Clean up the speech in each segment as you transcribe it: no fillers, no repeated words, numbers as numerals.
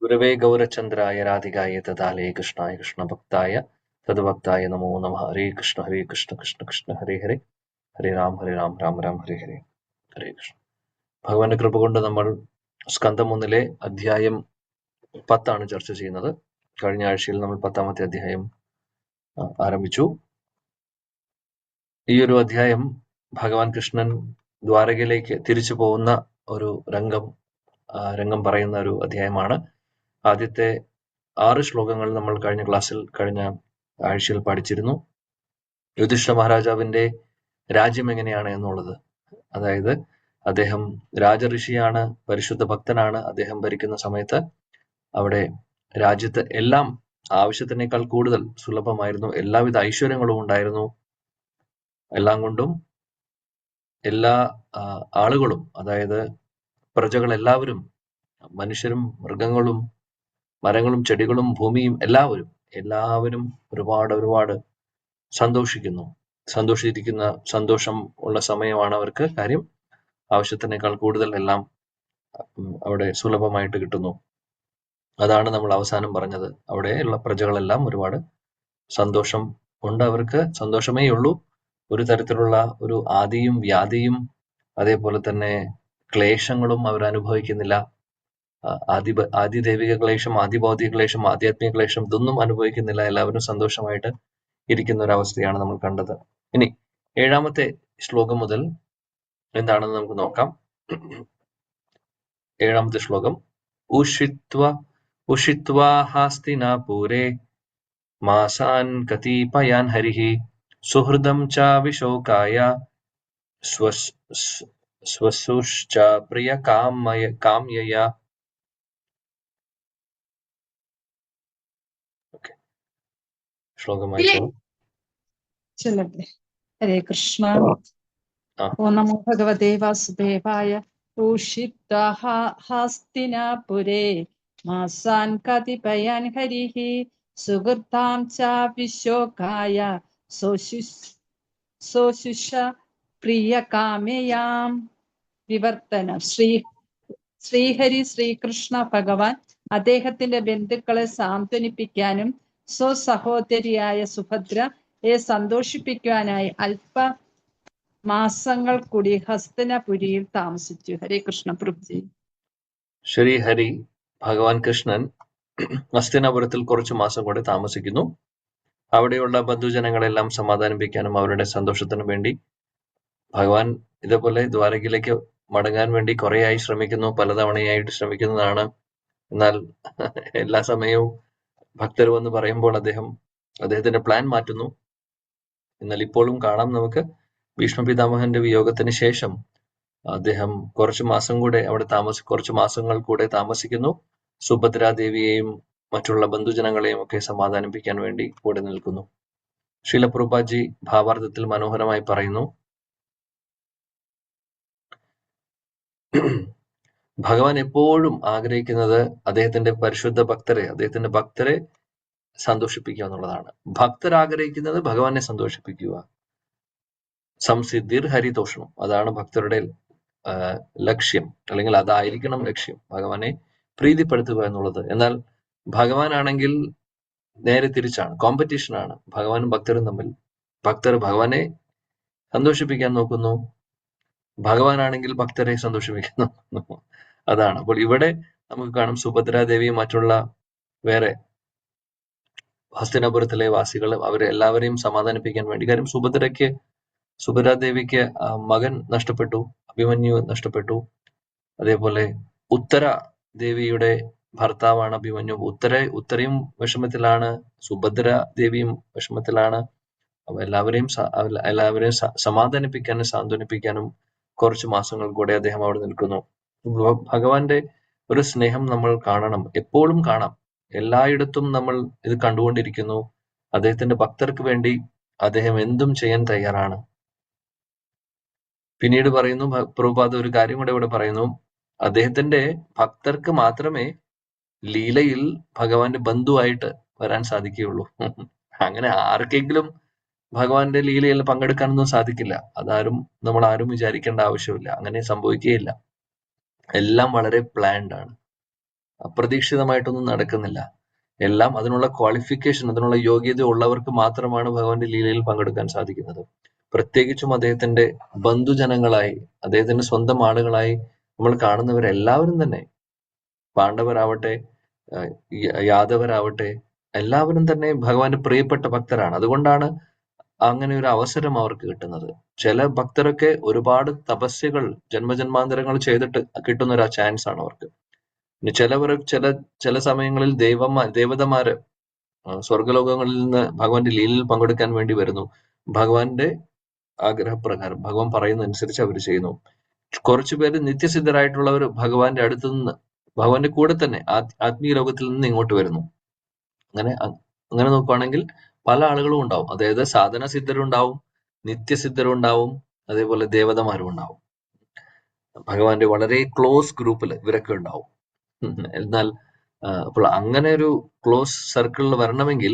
ഗുരവേ ഗൗരചന്ദ്രായ രാധികായ തദാലയ കൃഷ്ണായ കൃഷ്ണഭക്തായ തദ്ഭക്തായ നമോ നമ. ഹരേ കൃഷ്ണ കൃഷ്ണ കൃഷ്ണ ഹരേ ഹരേ, ഹരേ രാം രാം രാം ഹരേ ഹരേ, ഹരേ കൃഷ്ണ. ഭഗവാന്റെ കൃപ കൊണ്ട് നമ്മൾ സ്കന്ധം 1 അധ്യായം 10 ചർച്ച ചെയ്യുന്നത്. കഴിഞ്ഞ ആഴ്ചയിൽ നമ്മൾ 10ാമത്തെ അധ്യായം ആരംഭിച്ചു. ഈ ഒരു അധ്യായം ഭഗവാൻ കൃഷ്ണൻ ദ്വാരകയിലേക്ക് തിരിച്ചു പോകുന്ന ഒരു രംഗം പറയുന്ന ഒരു അധ്യായമാണ്. ആദ്യത്തെ 6 ശ്ലോകങ്ങൾ നമ്മൾ കഴിഞ്ഞ ആഴ്ചയിൽ പഠിച്ചിരുന്നു. യുധിഷ്ഠിര മഹാരാജാവിന്റെ രാജ്യം എങ്ങനെയാണ് എന്നുള്ളത്. അതായത് അദ്ദേഹം രാജഋഷിയാണ്, പരിശുദ്ധ ഭക്തനാണ്. അദ്ദേഹം ഭരിക്കുന്ന സമയത്ത് അവിടെ രാജ്യത്ത് എല്ലാം ആവശ്യത്തിനേക്കാൾ കൂടുതൽ സുലഭമായിരുന്നു. എല്ലാവിധ ഐശ്വര്യങ്ങളും ഉണ്ടായിരുന്നു. എല്ലാം കൊണ്ടും എല്ലാ ആളുകളും, അതായത് പ്രജകളെല്ലാവരും, മനുഷ്യരും മൃഗങ്ങളും മരങ്ങളും ചെടികളും ഭൂമിയും എല്ലാവരും ഒരുപാട് സന്തോഷം ഉള്ള സമയമാണ് അവർക്ക്. കാര്യം ആവശ്യത്തിനേക്കാൾ കൂടുതൽ എല്ലാം അവിടെ സുലഭമായിട്ട് കിട്ടുന്നു. അതാണ് നമ്മൾ അവസാനം പറഞ്ഞത്. അവിടെയുള്ള പ്രജകളെല്ലാം ഒരുപാട് സന്തോഷം ഉണ്ട്. അവർക്ക് സന്തോഷമേ ഉള്ളൂ. ഒരു തരത്തിലുള്ള ഒരു ആദിയും വ്യാധിയും അതേപോലെ തന്നെ ക്ലേശങ്ങളും അവർ അനുഭവിക്കുന്നില്ല. ആദിദൈവിക ക്ലേശം, ആദിഭൗതിക ക്ലേശം, ആധ്യാത്മിക ക്ലേശം ഇതൊന്നും അനുഭവിക്കുന്നില്ല. എല്ലാവരും സന്തോഷമായിട്ട് ഇരിക്കുന്ന ഒരു അവസ്ഥയാണ് നമ്മൾ കണ്ടത്. ഇനി 7ാമത്തെ ശ്ലോകം മുതൽ എന്താണെന്ന് നമുക്ക് നോക്കാം. 7ാമത്തെ ശ്ലോകം. ഉഷിത്വാ ഹാസ്തിനാപൂരേ മാസാൻ കതിപയാൻ ഹരിഹി സുഹൃദം ച വിശോകായ സ്വസുശ്ച പ്രിയ കാമ്യയ. ശ്ലോകം വായിച്ചോളൂ. ഹരേ കൃഷ്ണ. ഓം നമോ ഭഗവതേ വാസുദേവായ. ഉഷിത്വാ-ഹസ്തിനാപുരേ മാസാൻ കതിപയാൻ ഹരിഃ സുഹൃതാം ച വിശോകായ സോശുഷ പ്രിയകാമയാം. വിവർത്തനം. ശ്രീഹരി ശ്രീകൃഷ്ണ ഭഗവാൻ അദ്ദേഹത്തിന്റെ ബന്ധുക്കളെ സാന്ത്വനിപ്പിക്കാനും സ്വസഹോദരിയായ സുഭദ്രയെ സന്തോഷിപ്പിക്കുവാനായി മാസങ്ങൾ കൂടി ഹസ്തിനപുരിയിൽ താമസിച്ചു. ഹരേ കൃഷ്ണ പ്രഭുജി. ശ്രീഹരി ഭഗവാൻ കൃഷ്ണൻ ഹസ്തിനാപുരത്തിൽ കുറച്ചു മാസം കൂടെ താമസിക്കുന്നു. അവിടെയുള്ള ബന്ധുജനങ്ങളെല്ലാം സമാധാനിപ്പിക്കാനും അവരുടെ സന്തോഷത്തിനും വേണ്ടി ഭഗവാൻ ഇതേപോലെ ദ്വാരകയിലേക്ക് മടങ്ങാൻ വേണ്ടി കുറേയായി ശ്രമിക്കുന്നു. പലതവണയായിട്ട് ശ്രമിക്കുന്നതാണ്. എന്നാൽ എല്ലാ സമയവും ഭക്തർ വന്ന് പറയുമ്പോൾ അദ്ദേഹത്തിന്റെ പ്ലാൻ മാറ്റുന്നു. എന്നാൽ ഇപ്പോഴും കാണാം നമുക്ക്, ഭീഷ്മപിതാമഹന്റെ വിയോഗത്തിന് ശേഷം അദ്ദേഹം കുറച്ചു മാസങ്ങൾ കൂടെ താമസിക്കുന്നു. സുഭദ്രാദേവിയെയും മറ്റുള്ള ബന്ധുജനങ്ങളെയും ഒക്കെ സമാധാനിപ്പിക്കാൻ വേണ്ടി കൂടെ നിൽക്കുന്നു. ശ്രീല പ്രഭുപാദ് ഭാവാർത്ഥത്തിൽ മനോഹരമായി പറയുന്നു, ഭഗവാൻ എപ്പോഴും ആഗ്രഹിക്കുന്നത് അദ്ദേഹത്തിന്റെ ഭക്തരെ സന്തോഷിപ്പിക്കുക എന്നുള്ളതാണ്. ഭക്തർ ആഗ്രഹിക്കുന്നത് ഭഗവാനെ സന്തോഷിപ്പിക്കുക. സംസിദ്ധിർ ഹരിതോഷണം, അതാണ് ഭക്തരുടെ ലക്ഷ്യം, അല്ലെങ്കിൽ അതായിരിക്കണം ലക്ഷ്യം, ഭഗവാനെ പ്രീതിപ്പെടുത്തുക എന്നുള്ളത്. എന്നാൽ ഭഗവാനാണെങ്കിൽ നേരെ തിരിച്ചാണ്, കോമ്പറ്റീഷനാണ് ഭഗവാനും ഭക്തരും തമ്മിൽ. ഭക്തർ ഭഗവാനെ സന്തോഷിപ്പിക്കാൻ നോക്കുന്നു, ഭഗവാനാണെങ്കിൽ ഭക്തരെ സന്തോഷിപ്പിക്കാൻ നോക്കുന്നു. അതാണ്. അപ്പോൾ ഇവിടെ നമുക്ക് കാണും സുഭദ്രാദേവിയും മറ്റുള്ള വേറെ ഹസ്തിനാപുരത്തിലെ വാസികൾ അവരെല്ലാവരെയും സമാധാനിപ്പിക്കാൻ വേണ്ടി. കാര്യം സുഭദ്രാദേവിക്ക് മകൻ നഷ്ടപ്പെട്ടു, അഭിമന്യു നഷ്ടപ്പെട്ടു. അതേപോലെ ഉത്തര ദേവിയുടെ ഭർത്താവാണ് അഭിമന്യു. ഉത്തരയും വിഷമത്തിലാണ്, സുഭദ്ര ദേവിയും വിഷമത്തിലാണ്. എല്ലാവരെയും സമാധാനിപ്പിക്കാനും സാന്ത്വനിപ്പിക്കാനും കുറച്ച് മാസങ്ങൾ കൂടെ അദ്ദേഹം അവിടെ നിൽക്കുന്നു. ഭഗവാന്റെ ഒരു സ്നേഹം നമ്മൾ കാണണം, എപ്പോഴും കാണാം. എല്ലായിടത്തും നമ്മൾ ഇത് കണ്ടുകൊണ്ടിരിക്കുന്നു. അദ്ദേഹത്തിന്റെ ഭക്തർക്ക് വേണ്ടി അദ്ദേഹം എന്തും ചെയ്യാൻ തയ്യാറാണ്. പിന്നീട് പറയുന്നു പ്രഭുപാദ് ഒരു കാര്യം കൂടെ ഇവിടെ പറയുന്നു, അദ്ദേഹത്തിന്റെ ഭക്തർക്ക് മാത്രമേ ലീലയിൽ ഭഗവാന്റെ ബന്ധുവായിട്ട് വരാൻ സാധിക്കുകയുള്ളൂ. അങ്ങനെ ആർക്കെങ്കിലും ഭഗവാന്റെ ലീലയിൽ പങ്കെടുക്കാനൊന്നും സാധിക്കില്ല. നമ്മൾ ആരും വിചാരിക്കേണ്ട ആവശ്യമില്ല. അങ്ങനെ സംഭവിക്കുകയില്ല. എല്ലാം വളരെ പ്ലാൻഡ് ആണ്. അപ്രതീക്ഷിതമായിട്ടൊന്നും നടക്കുന്നില്ല. എല്ലാം അതിനുള്ള ക്വാളിഫിക്കേഷൻ, അതിനുള്ള യോഗ്യത ഉള്ളവർക്ക് മാത്രമാണ് ഭഗവാന്റെ ലീലയിൽ പങ്കെടുക്കാൻ സാധിക്കുന്നത്. പ്രത്യേകിച്ചും അദ്ദേഹത്തിന്റെ ബന്ധുജനങ്ങളായി, അദ്ദേഹത്തിന്റെ സ്വന്തം ആളുകളായി നമ്മൾ കാണുന്നവരെല്ലാവരും തന്നെ, പാണ്ഡവരാവട്ടെ, യാദവരാവട്ടെ, എല്ലാവരും തന്നെ ഭഗവാന്റെ പ്രിയപ്പെട്ട ഭക്തരാണ്. അതുകൊണ്ടാണ് അങ്ങനെ ഒരു അവസരം അവർക്ക് കിട്ടുന്നത്. ചില ഭക്തരൊക്കെ ഒരുപാട് തപസ്യകൾ ജന്മജന്മാന്തരങ്ങൾ ചെയ്തിട്ട് കിട്ടുന്ന ഒരു ചാൻസ് ആണ് അവർക്ക്. ഇനി ചില സമയങ്ങളിൽ ദേവതമാര് സ്വർഗലോകങ്ങളിൽ നിന്ന് ഭഗവാന്റെ ലീലയിൽ പങ്കെടുക്കാൻ വേണ്ടി വരുന്നു. ഭഗവാന്റെ ആഗ്രഹപ്രകാരം ഭഗവാൻ പറയുന്നതനുസരിച്ച് അവർ ചെയ്യുന്നു. കുറച്ചുപേര് നിത്യസിദ്ധരായിട്ടുള്ളവർ ഭഗവാന്റെ അടുത്ത് നിന്ന്, ഭഗവാന്റെ കൂടെ തന്നെ ആത്മീയ ലോകത്തിൽ നിന്ന് ഇങ്ങോട്ട് വരുന്നു. അങ്ങനെ നോക്കുകയാണെങ്കിൽ പല ആളുകളും ഉണ്ടാവും. അതായത് സാധന സിദ്ധരുണ്ടാവും, നിത്യസിദ്ധരുണ്ടാവും, അതേപോലെ ദേവതമാരും ഉണ്ടാവും. ഭഗവാന്റെ വളരെ ക്ലോസ് ഗ്രൂപ്പിൽ ഇവരൊക്കെ ഉണ്ടാവും. എന്നാൽ അപ്പോൾ അങ്ങനെ ഒരു ക്ലോസ് സർക്കിളിൽ വരണമെങ്കിൽ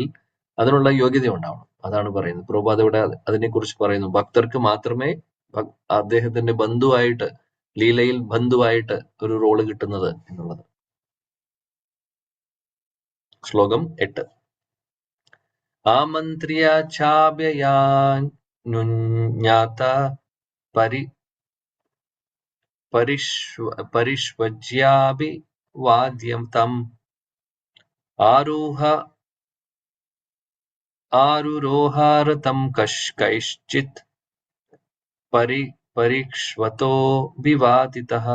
അതിനുള്ള യോഗ്യത ഉണ്ടാവണം. അതാണ് പറയുന്നത്. പ്രഭുപാദ ഇവിടെ അതിനെക്കുറിച്ച് പറയുന്നു. ഭക്തർക്ക് മാത്രമേ അദ്ദേഹത്തിന്റെ ബന്ധുവായിട്ട്, ലീലയിൽ ബന്ധുവായിട്ട് ഒരു റോള് കിട്ടുന്നത് എന്നുള്ളത്. ശ്ലോകം 8. ആമന്ത്രിയാച്ഛാഭ്യയാനുജ്ഞാത പരിഷ്വജ്യാഭിവാദ്യം തം ആരുരോഹാരതം കൈശ്ചിത് പരിക്ഷ്വതോ വിവാദിതഃ.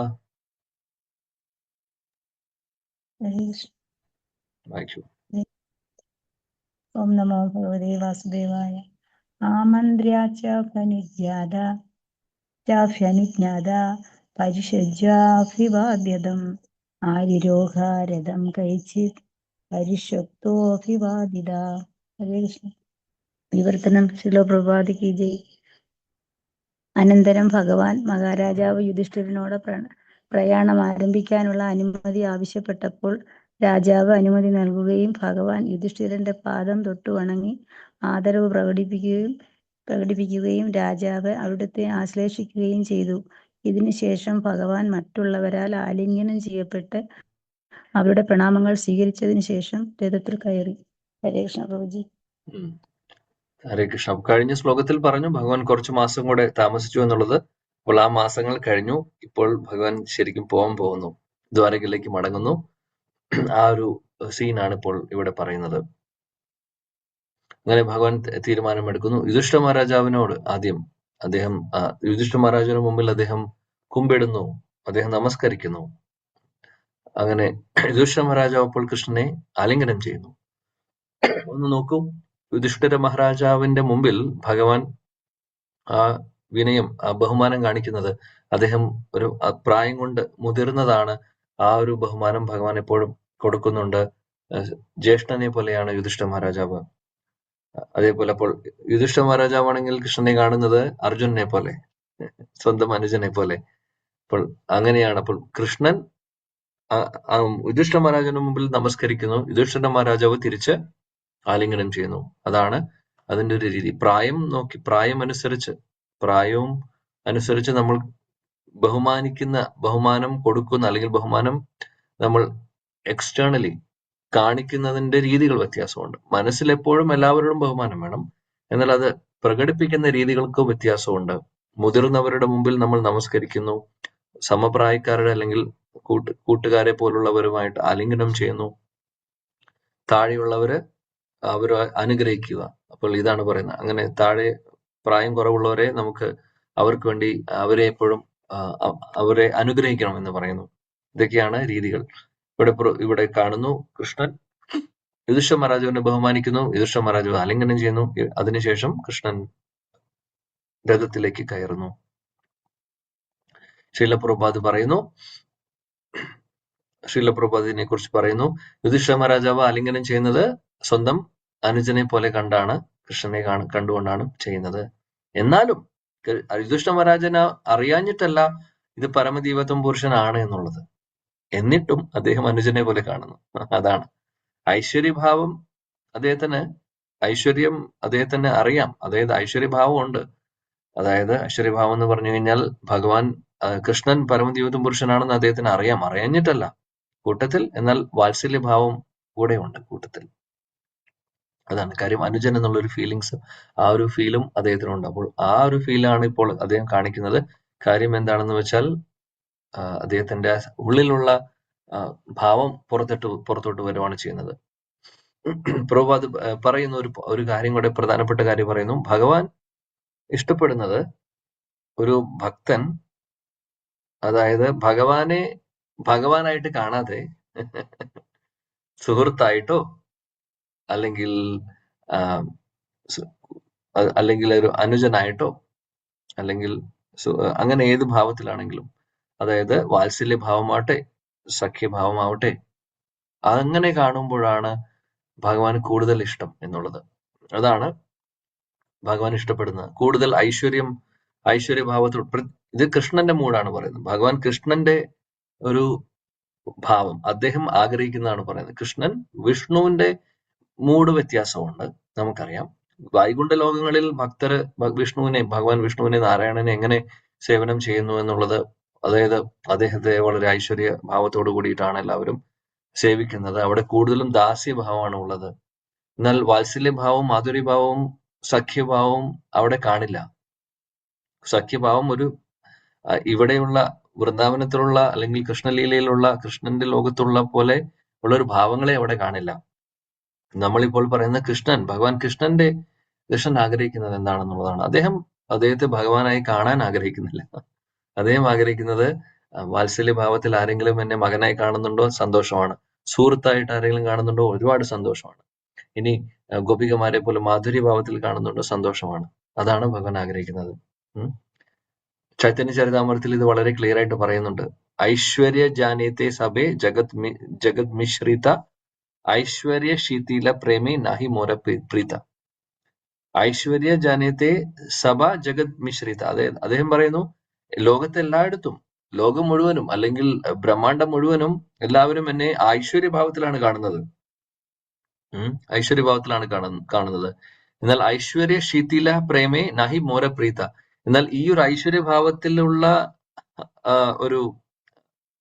ഓം നമോ ഭഗവതേ വാസുദേവായ. ആമന്ത്ര്യാച്ഛാഭ്യനുജ്ഞാത പരിഷജ്യാഭിവാദ്യതം ആരിരോഹാരഥം കൈചിത് പരിഷക്തോഭിവാദിത. ഹരേ കൃഷ്ണ. വിവർത്തനം. ശ്രീല പ്രഭാതി കി ജയ്. അനന്തരം ഭഗവാൻ മഹാരാജാവ് യുധിഷ്ഠിരനോട് പ്രയാണം ആരംഭിക്കാനുള്ള അനുമതി ആവശ്യപ്പെട്ടപ്പോൾ രാജാവ് അനുമതി നൽകുകയും ഭഗവാൻ യുധിഷ്ഠിരന്റെ പാദം തൊട്ടു വണങ്ങി ആദരവ് പ്രകടിപ്പിക്കുകയും രാജാവ് അവിടുത്തെ ആശ്ലേഷിക്കുകയും ചെയ്തു. ഇതിനുശേഷം ഭഗവാൻ മറ്റുള്ളവരാൽ ആലിംഗനം ചെയ്യപ്പെട്ട് അവരുടെ പ്രണാമങ്ങൾ സ്വീകരിച്ചതിന് ശേഷം രഥത്തിൽ കയറി. ഹരേ കൃഷ്ണ പ്രഭുജി. ഹരേ കൃഷ്ണ. കഴിഞ്ഞ ശ്ലോകത്തിൽ പറഞ്ഞു ഭഗവാൻ കുറച്ച് മാസം കൂടെ താമസിച്ചു എന്നുള്ളത്. അപ്പോൾ ആ മാസങ്ങൾ കഴിഞ്ഞു. ഇപ്പോൾ ഭഗവാൻ ശരിക്കും പോകാൻ പോകുന്നു, ദ്വാരകയിലേക്ക് മടങ്ങുന്നു. ആ ഒരു സീനാണ് ഇപ്പോൾ ഇവിടെ പറയുന്നത്. അങ്ങനെ ഭഗവാൻ തീരുമാനമെടുക്കുന്നു. യുധിഷ്ഠിര മഹാരാജാവിനോട് ആദ്യം യുധിഷ്ഠിര മഹാരാജാവിന് മുമ്പിൽ അദ്ദേഹം കുമ്പിടുന്നു, അദ്ദേഹം നമസ്കരിക്കുന്നു. അങ്ങനെ യുധിഷ്ഠിര മഹാരാജാവ് അപ്പോൾ കൃഷ്ണനെ ആലിംഗനം ചെയ്യുന്നു. ഒന്ന് നോക്കൂ, യുധിഷ്ഠിര മഹാരാജാവിന്റെ മുമ്പിൽ ഭഗവാൻ ആ വിനയം, ആ ബഹുമാനം കാണിക്കുന്നത്. അദ്ദേഹം ഒരു പ്രായം കൊണ്ട് മുതിർന്നതാണ്. ആ ഒരു ബഹുമാനം ഭഗവാൻ എപ്പോഴും കൊടുക്കുന്നുണ്ട്. ജ്യേഷ്ഠനെ പോലെയാണ് യുധിഷ്ഠിര മഹാരാജാവ്. അതേപോലെ അപ്പോൾ യുധിഷ്ഠിര മഹാരാജാവാണെങ്കിൽ കൃഷ്ണനെ കാണുന്നത് അർജുനനെ പോലെ, സ്വന്തം അനുജനെ പോലെ. അപ്പോൾ അങ്ങനെയാണ്. അപ്പോൾ കൃഷ്ണൻ യുധിഷ്ഠിര മഹാരാജാവിന് മുമ്പിൽ നമസ്കരിക്കുന്നു. യുധിഷ്ഠിര മഹാരാജാവ് തിരിച്ച് ആലിംഗനം ചെയ്യുന്നു. അതാണ് അതിന്റെ ഒരു രീതി. പ്രായം അനുസരിച്ച് നമ്മൾ ബഹുമാനം കൊടുക്കുന്ന, അല്ലെങ്കിൽ ബഹുമാനം നമ്മൾ എക്സ്റ്റേണലി കാണിക്കുന്നതിന്റെ രീതികൾ വ്യത്യാസമുണ്ട്. മനസ്സിൽ എപ്പോഴും എല്ലാവരോടും ബഹുമാനം വേണം, എന്നാൽ അത് പ്രകടിപ്പിക്കുന്ന രീതികൾക്ക് വ്യത്യാസമുണ്ട്. മുതിർന്നവരുടെ മുമ്പിൽ നമ്മൾ നമസ്കരിക്കുന്നു, സമപ്രായക്കാരുടെ അല്ലെങ്കിൽ കൂട്ടുകാരെ പോലുള്ളവരുമായിട്ട് ആലിംഗനം ചെയ്യുന്നു, താഴെയുള്ളവരെ അനുഗ്രഹിക്കുക. അപ്പോൾ ഇതാണ് പറയുന്നത്. അങ്ങനെ താഴെ പ്രായം കുറവുള്ളവരെ അവർക്ക് വേണ്ടി അവരെ അനുഗ്രഹിക്കണം എന്ന് പറയുന്നു. ഇതൊക്കെയാണ് രീതികൾ. ഇവിടെ കാണുന്നു, കൃഷ്ണൻ യുധിഷ്ഠിര മഹാരാജാവിനെ ബഹുമാനിക്കുന്നു, യുധിഷ്ഠിര മഹാരാജാവ് ആലിംഗനം ചെയ്യുന്നു. അതിനുശേഷം കൃഷ്ണൻ രഥത്തിലേക്ക് കയറുന്നു. ശ്രീല പ്രഭുപാദ് പറയുന്നു, ശ്രീല പ്രഭുപാദിനെ കുറിച്ച് പറയുന്നു, യുധിഷ്ഠിര മഹാരാജാവ് ആലിംഗനം ചെയ്യുന്നത് സ്വന്തം അനുജനെ പോലെ കൃഷ്ണനെ കണ്ടുകൊണ്ടാണ് ചെയ്യുന്നത്. എന്നാലും യുധിഷ്ഠിര മഹാരാജന് അറിയാഞ്ഞിട്ടല്ല ഇത് പരമദൈവത്വം പുരുഷനാണ് എന്നുള്ളത്. എന്നിട്ടും അദ്ദേഹം അനുജനെ പോലെ കാണുന്നു. അതാണ് ഐശ്വര്യഭാവം. ഐശ്വര്യം അദ്ദേഹത്തിന് അറിയാം. അതായത് ഐശ്വര്യഭാവം ഉണ്ട്. അതായത് ഐശ്വര്യഭാവം എന്ന് പറഞ്ഞു കഴിഞ്ഞാൽ കൃഷ്ണൻ പരമദൈവത്വം പുരുഷനാണെന്ന് അദ്ദേഹത്തിന് അറിയാം. അറിയാഞ്ഞിട്ടല്ല, കൂട്ടത്തിൽ, എന്നാൽ വാത്സല്യഭാവം കൂടെ ഉണ്ട് കൂട്ടത്തിൽ. അതാണ് കാര്യം. അനുജൻ എന്നുള്ള ഒരു ഫീലിങ്സ്, ആ ഒരു ഫീലും അദ്ദേഹത്തിനുണ്ട്. അപ്പോൾ ആ ഒരു ഫീലാണ് ഇപ്പോൾ അദ്ദേഹം കാണിക്കുന്നത്. കാര്യം എന്താണെന്ന് വെച്ചാൽ അദ്ദേഹത്തിന്റെ ഉള്ളിലുള്ള ഭാവം പുറത്തോട്ട് വരുവാണ് ചെയ്യുന്നത്. പ്രഭുപാദ് പറയുന്ന ഒരു കാര്യം കൂടെ, പ്രധാനപ്പെട്ട കാര്യം പറയുന്നു. ഭഗവാൻ ഇഷ്ടപ്പെടുന്നത് ഒരു ഭക്തൻ, അതായത് ഭഗവാനായിട്ട് കാണാതെ സുഹൃത്തായിട്ടോ അല്ലെങ്കിൽ ഒരു അനുജനായിട്ടോ അല്ലെങ്കിൽ അങ്ങനെ ഏത് ഭാവത്തിലാണെങ്കിലും, അതായത് വാത്സല്യഭാവമാവട്ടെ സഖ്യഭാവമാവട്ടെ, അങ്ങനെ കാണുമ്പോഴാണ് ഭഗവാൻ കൂടുതൽ ഇഷ്ടം എന്നുള്ളത്. അതാണ് ഭഗവാൻ ഇഷ്ടപ്പെടുന്നത്. കൂടുതൽ ഐശ്വര്യഭാവത്തോട്. ഇത് കൃഷ്ണന്റെ മൂഡാണ് പറയുന്നത്. ഭഗവാൻ കൃഷ്ണന്റെ ഒരു ഭാവം അദ്ദേഹം ആഗ്രഹിക്കുന്നതാണ് പറയുന്നത്. കൃഷ്ണൻ വിഷ്ണുവിന്റെ മൂഡ് വ്യത്യാസമുണ്ട്, നമുക്കറിയാം. വൈകുണ്ഠ ലോകങ്ങളിൽ ഭക്തര് ഭഗവാൻ വിഷ്ണുവിനെ, നാരായണനെ എങ്ങനെ സേവനം ചെയ്യുന്നു എന്നുള്ളത്, അതായത് അദ്ദേഹത്തെ വളരെ ഐശ്വര്യ ഭാവത്തോടു കൂടിയിട്ടാണ് എല്ലാവരും സേവിക്കുന്നത്. അവിടെ കൂടുതലും ദാസ്യഭാവമാണ് ഉള്ളത്. എന്നാൽ വാത്സല്യഭാവവും മാധുര്യഭാവവും സഖ്യഭാവവും അവിടെ കാണില്ല. സഖ്യഭാവം ഇവിടെയുള്ള വൃന്ദാവനത്തിലുള്ള അല്ലെങ്കിൽ കൃഷ്ണലീലയിലുള്ള കൃഷ്ണന്റെ ലോകത്തുള്ള പോലെ ഉള്ള ഒരു ഭാവങ്ങളെ അവിടെ കാണില്ല. നമ്മളിപ്പോൾ പറയുന്ന ഭഗവാൻ കൃഷ്ണൻ ആഗ്രഹിക്കുന്നത് എന്താണെന്നുള്ളതാണ്. അദ്ദേഹത്തെ ഭഗവാനായി കാണാൻ ആഗ്രഹിക്കുന്നില്ല. അദ്ദേഹം ആഗ്രഹിക്കുന്നത് വാത്സല്യഭാവത്തിൽ ആരെങ്കിലും എന്നെ മകനായി കാണുന്നുണ്ടോ, സന്തോഷമാണ്. സുഹൃത്തായിട്ട് ആരെങ്കിലും കാണുന്നുണ്ടോ, ഒരുപാട് സന്തോഷമാണ്. ഇനി ഗോപികമാരെ പോലെ മാധുര്യഭാവത്തിൽ കാണുന്നുണ്ടോ, സന്തോഷമാണ്. അതാണ് ഭഗവാൻ ആഗ്രഹിക്കുന്നത്. ചൈതന്യ ചരിതാമൃതത്തിൽ ഇത് വളരെ ക്ലിയർ ആയിട്ട് പറയുന്നുണ്ട്. ഐശ്വര്യ ജാനേത്തെ സഭേ ജഗത് മിശ്രിത ഐശ്വര്യ ശീതീല പ്രേമി നാഹി മോര പ്രീത. ഐശ്വര്യ ജാനേത്തെ സഭ ജഗത് മിശ്രിത. അദ്ദേഹം പറയുന്നു, ലോകത്തെല്ലായിടത്തും, ലോകം മുഴുവനും അല്ലെങ്കിൽ ബ്രഹ്മാണ്ടം മുഴുവനും എല്ലാവരും എന്നെ ഐശ്വര്യഭാവത്തിലാണ് കാണുന്നത്. ഐശ്വര്യഭാവത്തിലാണ് കാണുന്നത്. എന്നാൽ ഐശ്വര്യ ശീതീല പ്രേമേ നാഹി മോര പ്രീത. എന്നാൽ ഈ ഒരു ഐശ്വര്യഭാവത്തിലുള്ള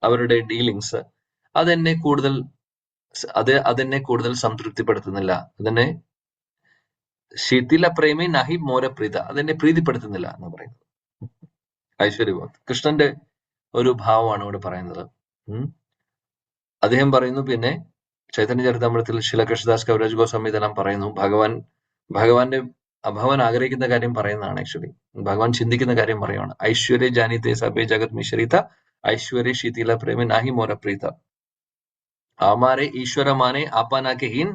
അവരുടെ ഡീലിങ്സ് അതെന്നെ കൂടുതൽ സംതൃപ്തിപ്പെടുത്തുന്നില്ല. അതെന്നെ ശീതീല പ്രേമേ നാഹി മോര പ്രീത, അതെന്നെ പ്രീതിപ്പെടുത്തുന്നില്ല എന്ന് പറയുന്നത്. ഐശ്വര്യഭാവം കൃഷ്ണന്റെ ഒരു ഭാവമാണ് ഇവിടെ പറയുന്നത്. അദ്ദേഹം പറയുന്നു, പിന്നെ ചൈതന്യ ചരിതാമൃതത്തിൽ ശില കൃഷ്ണദാസ് കവിരാജ് ഗോസ്വാമി ഇതെല്ലാം പറയുന്നു. ഭഗവാൻ ആഗ്രഹിക്കുന്ന കാര്യം പറയുന്നതാണ്. ആക്ച്വലി ഭഗവാൻ ചിന്തിക്കുന്ന കാര്യം പറയുകയാണ്. ഐശ്വര്യ ജാനിത്തെ സഭേ ജഗത് മിശ്രിത ഐശ്വര്യ ശീതീല പ്രേമ നാഹി മോര പ്രീത. ആമാരെ ഈശ്വര മാനെ ആപ്പാനാക്കെ ഹീൻ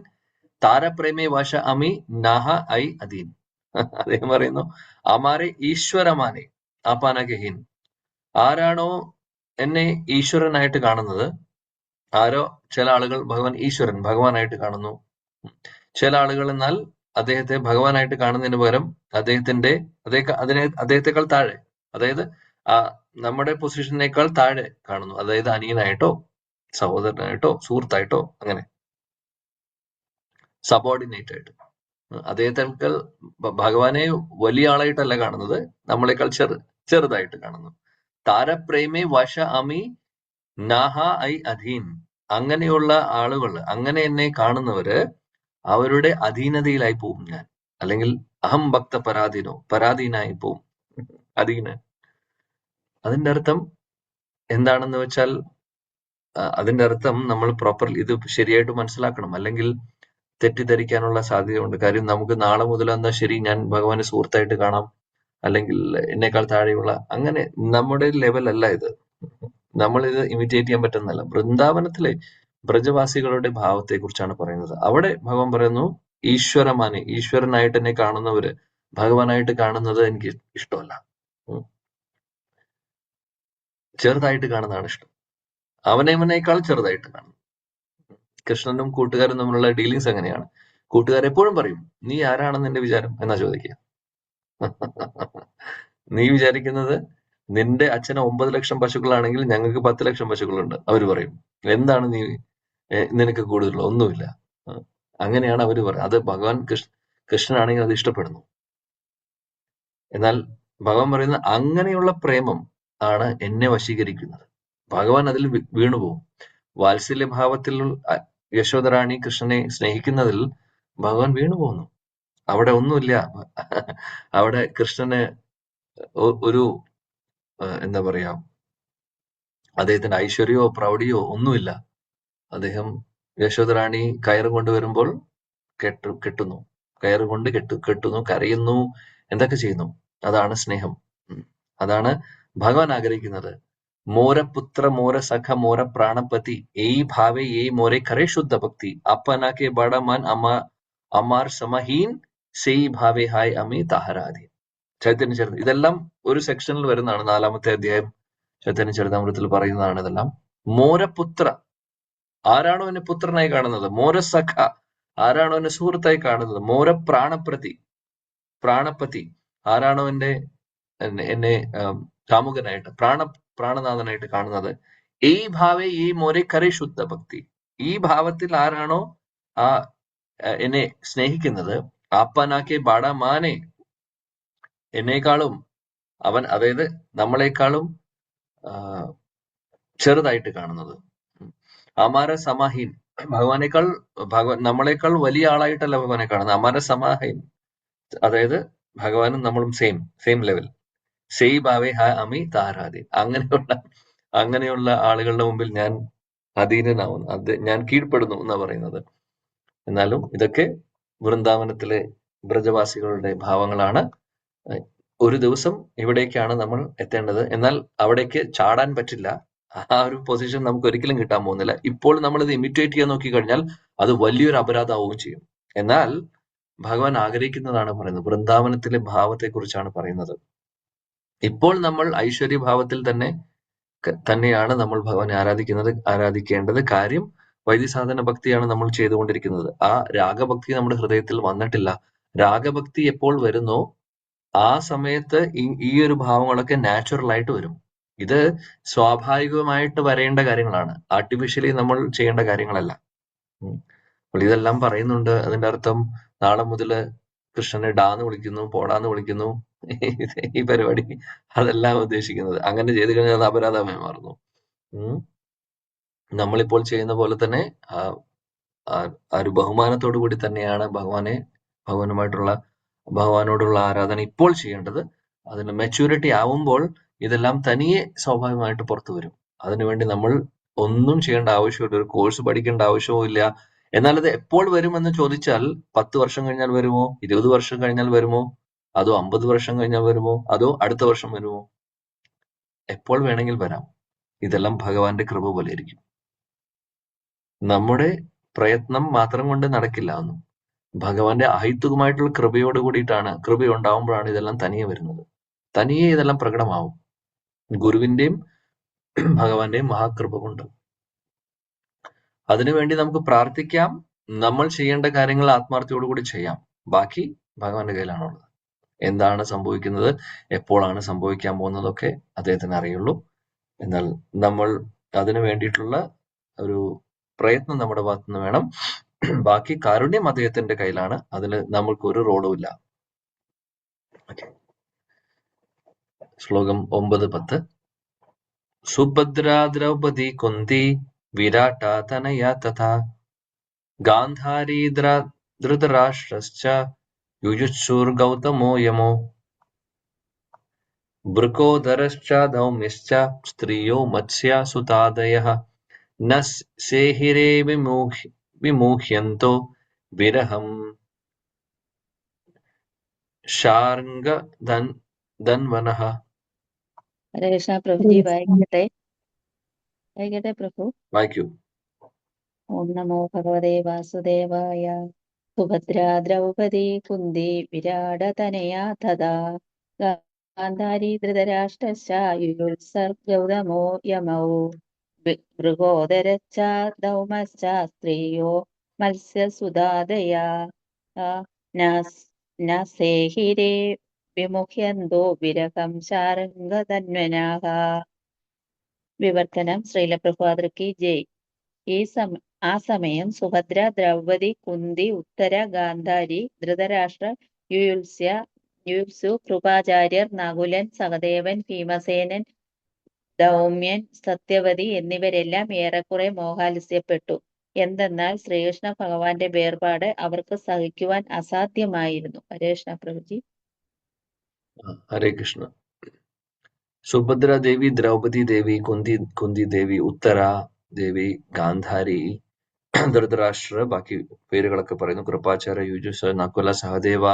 താരപ്രേമേ വശ അമി നാഹ ഐ അധീൻ. അദ്ദേഹം പറയുന്നു, ആമാരെ ഈശ്വരമാനെ ആപ്പാനാക്കെ ഹീൻ. ആരാണോ എന്നെ ഈശ്വരനായിട്ട് കാണുന്നത്, ചില ആളുകൾ ഭഗവാനായിട്ട് കാണുന്നു. ചില ആളുകൾ എന്നാൽ അദ്ദേഹത്തെ ഭഗവാനായിട്ട് കാണുന്നതിന് പകരം അദ്ദേഹത്തെക്കാൾ താഴെ, അതായത് നമ്മുടെ പൊസിഷനേക്കാൾ താഴെ കാണുന്നു. അതായത് അനിയനായിട്ടോ സഹോദരനായിട്ടോ സുഹൃത്തായിട്ടോ, അങ്ങനെ സബോർഡിനേറ്റ് ആയിട്ട്. അദ്ദേഹത്തെക്കാൾ ഭഗവാനെ വലിയ ആളായിട്ടല്ല കാണുന്നത്, നമ്മളെക്കാൾ ചെറുതായിട്ട് കാണുന്നു. താരപ്രേമേ വശ അമി നാഹ ഐ അധീൻ. അങ്ങനെയുള്ള ആളുകൾ, അങ്ങനെ എന്നെ കാണുന്നവര് അവരുടെ അധീനതയിലായി പോവും ഞാൻ, അല്ലെങ്കിൽ അഹം ഭക്ത പരാധീനായി പോവും. അതിന്റെ അർത്ഥം എന്താണെന്ന് വെച്ചാൽ, അതിന്റെ അർത്ഥം നമ്മൾ ഇത് ശരിയായിട്ട് മനസ്സിലാക്കണം, അല്ലെങ്കിൽ തെറ്റിദ്ധരിക്കാനുള്ള സാധ്യതയുണ്ട്. കാര്യം നമുക്ക് നാളെ മുതൽ എന്നാ ശരി, ഞാൻ ഭഗവാനെ സുഹൃത്തായിട്ട് കാണാം, അല്ലെങ്കിൽ എന്നേക്കാൾ താഴെയുള്ള, അങ്ങനെ നമ്മുടെ ലെവൽ അല്ല ഇത്. നമ്മളിത് ഇമിറ്റേറ്റ് ചെയ്യാൻ പറ്റുന്നതല്ല. വൃന്ദാവനത്തിലെ ബ്രജവാസികളുടെ ഭാവത്തെ കുറിച്ചാണ് പറയുന്നത്. അവിടെ ഭഗവാൻ പറയുന്നു, ഈശ്വരനായിട്ട് എന്നെ കാണുന്നവര് ഭഗവാനായിട്ട് കാണുന്നത് എനിക്ക് ഇഷ്ടമല്ല, ചെറുതായിട്ട് കാണുന്നതാണ് ഇഷ്ടം. അവനേക്കാൾ ചെറുതായിട്ട് കാണുന്നു. കൃഷ്ണനും കൂട്ടുകാരും തമ്മിലുള്ള ഡീലിങ്സ് എങ്ങനെയാണ്? കൂട്ടുകാർ എപ്പോഴും പറയും, നീ ആരാണെന്ന് എന്റെ വിചാരം എന്നാ ചോദിക്കുക. നീ വിചാരിക്കുന്നത് നിന്റെ അച്ഛന് 9 ലക്ഷം പശുക്കളാണെങ്കിൽ ഞങ്ങൾക്ക് 10 ലക്ഷം പശുക്കളുണ്ട്. അവര് പറയും, എന്താണ് നിനക്ക് കൂടുതലുള്ള? ഒന്നുമില്ല. അങ്ങനെയാണ് അവര് പറയുന്നത്. അത് ഭഗവാൻ കൃഷ്ണനാണെങ്കിൽ അത് ഇഷ്ടപ്പെടുന്നു. എന്നാൽ ഭഗവാൻ പറയുന്ന അങ്ങനെയുള്ള പ്രേമം ആണ് എന്നെ വശീകരിക്കുന്നത്. ഭഗവാൻ അതിൽ വീണുപോകും. വാത്സല്യഭാവത്തിൽ യശോദറാണി കൃഷ്ണനെ സ്നേഹിക്കുന്നതിൽ ഭഗവാൻ വീണുപോകുന്നു. അവിടെ ഒന്നുമില്ല. അവിടെ കൃഷ്ണന് ഒരു എന്താ പറയാ, അദ്ദേഹത്തിന്റെ ഐശ്വര്യമോ പ്രൗഢിയോ ഒന്നുമില്ല. അദ്ദേഹം യശോദറാണി കയറ് കൊണ്ടുവരുമ്പോൾ കെട്ടുന്നു, കയറുകൊണ്ട് കെട്ടുന്നു, കരയുന്നു, എന്തൊക്കെ ചെയ്യുന്നു. അതാണ് സ്നേഹം. അതാണ് ഭഗവാൻ ആഗ്രഹിക്കുന്നത്. മോരപുത്ര മോര സഖ മോര പ്രാണപതി ഏയ് ഭാവേ ഏയ് മോരെ കരേ ശുദ്ധ ഭക്തി അപ്പനാക്കെ ബടമാൻ അമാർ സമഹീൻ സെയ് ഭാവേ ഹായ് അമി താഹരാധി. ചൈതന്യ ചരിതം ഇതെല്ലാം ഒരു സെക്ഷനിൽ വരുന്നതാണ്. 4-ാമത്തെ അധ്യായം ചൈതന്യ ചരിതാമൃതത്തിൽ പറയുന്നതാണ് ഇതെല്ലാം. മോരപുത്ര, ആരാണോ എന്നെ പുത്രനായി കാണുന്നത്. മോരസഖ, ആരാണോ എന്നെ സുഹൃത്തായി കാണുന്നത്. മോര പ്രാണപതി, ആരാണോ എന്നെ കാമുകനായിട്ട് പ്രാണനാഥനായിട്ട് കാണുന്നത്. ഈ ഭാവേ ഈ മോരെ കരേ ശുദ്ധ ഭക്തി, ഈ ഭാവത്തിൽ ആരാണോ എന്നെ സ്നേഹിക്കുന്നത്. ആപ്പനാക്കെ ബാടമാനെ, എന്നേക്കാളും അവൻ, അതായത് നമ്മളെക്കാളും ചെറുതായിട്ട് കാണുന്നത്. അമാര സമാഹീൻ, നമ്മളെക്കാൾ വലിയ ആളായിട്ടല്ല ഭഗവാനെ കാണുന്നത്. അമാര സമാഹീൻ, അതായത് ഭഗവാനും നമ്മളും സെയിം ലെവൽ. സെയ് ഭാവേ ഹ അമി താരാധി, അങ്ങനെയുള്ള ആളുകളുടെ മുമ്പിൽ ഞാൻ അധീനനാവുന്നു, ഞാൻ കീഴ്പ്പെടുന്നു എന്നാ പറയുന്നത്. എന്നാലും ഇതൊക്കെ വൃന്ദാവനത്തിലെ ബ്രജവാസികളുടെ ഭാവങ്ങളാണ്. ഒരു ദിവസം ഇവിടേക്കാണ് നമ്മൾ എത്തേണ്ടത്. എന്നാൽ അവിടേക്ക് ചാടാൻ പറ്റില്ല. ആ ഒരു പൊസിഷൻ നമുക്ക് ഒരിക്കലും കിട്ടാൻ പോകുന്നില്ല. ഇപ്പോൾ നമ്മൾ ഇത് ഇമിറ്റേറ്റ് ചെയ്യാൻ നോക്കിക്കഴിഞ്ഞാൽ അത് വലിയൊരു അപരാധമാവുകയും ചെയ്യും. എന്നാൽ ഭഗവാൻ ആഗ്രഹിക്കുന്നതാണ് പറയുന്നത്. വൃന്ദാവനത്തിലെ ഭാവത്തെ കുറിച്ചാണ് പറയുന്നത്. ഇപ്പോൾ നമ്മൾ ഐശ്വര്യഭാവത്തിൽ തന്നെയാണ് നമ്മൾ ഭഗവാനെ ആരാധിക്കേണ്ടത്. കാര്യം വൈദ്യസാധന ഭക്തിയാണ് നമ്മൾ ചെയ്തുകൊണ്ടിരിക്കുന്നത്. ആ രാഗഭക്തി നമ്മുടെ ഹൃദയത്തിൽ വന്നിട്ടില്ല. രാഗഭക്തി എപ്പോൾ വരുന്നോ ആ സമയത്ത് ഈ ഒരു ഭാവങ്ങളൊക്കെ നാച്ചുറൽ ആയിട്ട് വരും. ഇത് സ്വാഭാവികമായിട്ട് വരേണ്ട കാര്യങ്ങളാണ്, ആർട്ടിഫിഷ്യലി നമ്മൾ ചെയ്യേണ്ട കാര്യങ്ങളല്ല. അപ്പോൾ ഇതെല്ലാം പറയുന്നുണ്ട്. അതിന്റെ അർത്ഥം നാളെ മുതല് കൃഷ്ണനെ ഡാന്ന് വിളിക്കുന്നു, പോടാന്ന് വിളിക്കുന്നു, ഈ പരിപാടി അതെല്ലാം ഉദ്ദേശിക്കുന്നത്. അങ്ങനെ ചെയ്തു കഴിഞ്ഞാൽ അത് അപരാധമായി മാറുന്നു. നമ്മളിപ്പോൾ ചെയ്യുന്ന പോലെ തന്നെ ആ ഒരു ബഹുമാനത്തോടു കൂടി തന്നെയാണ് ഭഗവാനോടുള്ള ആരാധന ഇപ്പോൾ ചെയ്യേണ്ടത്. അതിന് മെച്യൂരിറ്റി ആവുമ്പോൾ ഇതെല്ലാം തനിയെ സ്വാഭാവികമായിട്ട് പുറത്തു വരും. അതിനുവേണ്ടി നമ്മൾ ഒന്നും ചെയ്യേണ്ട ആവശ്യമില്ല, ഒരു കോഴ്സ് പഠിക്കേണ്ട ആവശ്യവും ഇല്ല. എന്നാൽ അത് എപ്പോൾ വരുമെന്ന് ചോദിച്ചാൽ 10 വർഷം കഴിഞ്ഞാൽ വരുമോ, 20 വർഷം കഴിഞ്ഞാൽ വരുമോ, അതോ 50 വർഷം കഴിഞ്ഞാൽ വരുമോ, അതോ അടുത്ത വർഷം വരുമോ? എപ്പോൾ വേണമെങ്കിൽ വരാം. ഇതെല്ലാം ഭഗവാന്റെ കൃപ പോലെ ഇരിക്കും. നമ്മുടെ പ്രയത്നം മാത്രം കൊണ്ട് നടക്കില്ല ഒന്നും. ഭഗവാന്റെ അഹൈത്തുകമായിട്ടുള്ള കൃപയോട് കൂടിയിട്ടാണ്, കൃപയുണ്ടാവുമ്പോഴാണ് ഇതെല്ലാം തനിയെ വരുന്നത്. തനിയെ ഇതെല്ലാം പ്രകടമാവും ഗുരുവിന്റെയും ഭഗവാന്റെയും മഹാകൃപ കൊണ്ട്. അതിനുവേണ്ടി നമുക്ക് പ്രാർത്ഥിക്കാം. നമ്മൾ ചെയ്യേണ്ട കാര്യങ്ങൾ ആത്മാർത്ഥതയോടുകൂടി ചെയ്യാം. ബാക്കി ഭഗവാന്റെ കയ്യിലാണുള്ളത്. എന്താണ് സംഭവിക്കുന്നത്, എപ്പോഴാണ് സംഭവിക്കാൻ പോകുന്നതൊക്കെ അദ്ദേഹത്തിന് അറിയുള്ളൂ. എന്നാൽ നമ്മൾ അതിനു വേണ്ടിയിട്ടുള്ള ഒരു പ്രയത്നം നമ്മുടെ ഭാഗത്തുനിന്ന് വേണം. ബാക്കി കാരുണ്യം അദ്ദേഹത്തിന്റെ കയ്യിലാണ്. അതിന് നമ്മൾക്ക് ഒരു റോളും ഇല്ല. ശ്ലോകം 9-10. സുഭദ്രാ ദ്രൗപദി കുന്തി വിരാട തനയാ തഥാ ഗാന്ധാരീ ധൃതരാഷ്ട്രശ്ച യുയുത്സുർ ഗൗതമോ യമോ വൃകോദരശ്ച ധൗമ്യശ്ച സ്ത്രിയോ മത്സ്യാ സുതാദയഃ ന സേഹിരേ വിമൂഹ്യന്തോ വിരഹം ശാർംഗധന്വനഃ. ഹരേ കൃഷ്ണ. പ്രഭുജി വായിക്കട്ടെ പ്രഭു. വായിക്കൂ. ഓം നമോ ഭഗവതേ വാസുദേവായ. സുഭദ്രാ ദ്രൗപദി കുന്തി വിരാട തനയാ തഥാ ഗാന്ധാരി ധൃതരാഷ്ട്രശ്ച യുയുത്സർ ഗൗതമോ യമൗ മൃഗോദരശ്ച ധൗമശ്ച സ്ത്രീയോ മത്സ്യസുതാദയാ ന സേഹിരേ വിമുഹ്യന്തോ വിരഹം ശാർംഗധന്വനാഃ. വിവർത്തനം. ശ്രീല പ്രഭുപാദർക്ക് ജയ്. ആ സമയം സുഭദ്ര, ദ്രൗപദി, കുന്തി, ഉത്തര, ഗാന്ധാരി, ധൃതരാഷ്ട്ര, യുയുത്സു, കൃപാചാര്യർ, നകുലൻ, സഹദേവൻ, ഭീമസേനൻ, ധൗമ്യൻ, സത്യവതി എന്നിവരെല്ലാം ഏറെക്കുറെ മോഹാലസ്യപ്പെട്ടു. എന്തെന്നാൽ ശ്രീകൃഷ്ണ ഭഗവാന്റെ വേർപാട് അവർക്ക് സഹിക്കുവാൻ അസാധ്യമായിരുന്നു. ഹരേ കൃഷ്ണ പ്രഭുജി. ഹരേ കൃഷ്ണ. സുഭദ്ര ദേവി, ദ്രൗപദി ദേവി, കുന്തി ദേവി, ഉത്തര ദേവി, ഗാന്ധാരി, ധൃതരാഷ്ട്ര, ബാക്കി പേരുകളൊക്കെ പറയുന്നു. കൃപാചാര്യ, യുജുസ്, നകുല, സഹദേവ,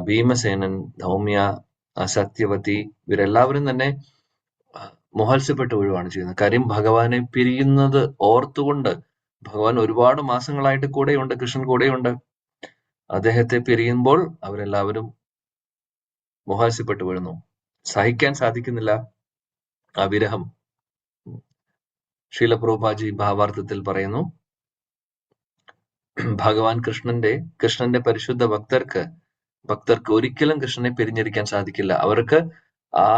ഭീമസേനൻ, ധൗമ്യ, സത്യവതി, ഇവരെല്ലാവരും തന്നെ മോഹത്സ്യപ്പെട്ടു വീഴുകയാണ് ചെയ്യുന്നത്. കാര്യം ഭഗവാനെ പിരിയുന്നത് ഓർത്തുകൊണ്ട്, ഭഗവാൻ ഒരുപാട് മാസങ്ങളായിട്ട് കൂടെയുണ്ട്, കൃഷ്ണൻ കൂടെയുണ്ട്. അദ്ദേഹത്തെ പിരിയുമ്പോൾ അവരെല്ലാവരും മോഹാത്സ്യപ്പെട്ടു വീഴുന്നു. സഹിക്കാൻ സാധിക്കുന്നില്ല ആ വിരഹം. ശ്രീല പ്രഭുപാദി ഭാവാർത്ഥത്തിൽ പറയുന്നു, ഭഗവാൻ കൃഷ്ണന്റെ പരിശുദ്ധ ഭക്തർക്ക് ഒരിക്കലും കൃഷ്ണനെ പിരിഞ്ഞിരിക്കാൻ സാധിക്കില്ല. അവർക്ക് ആ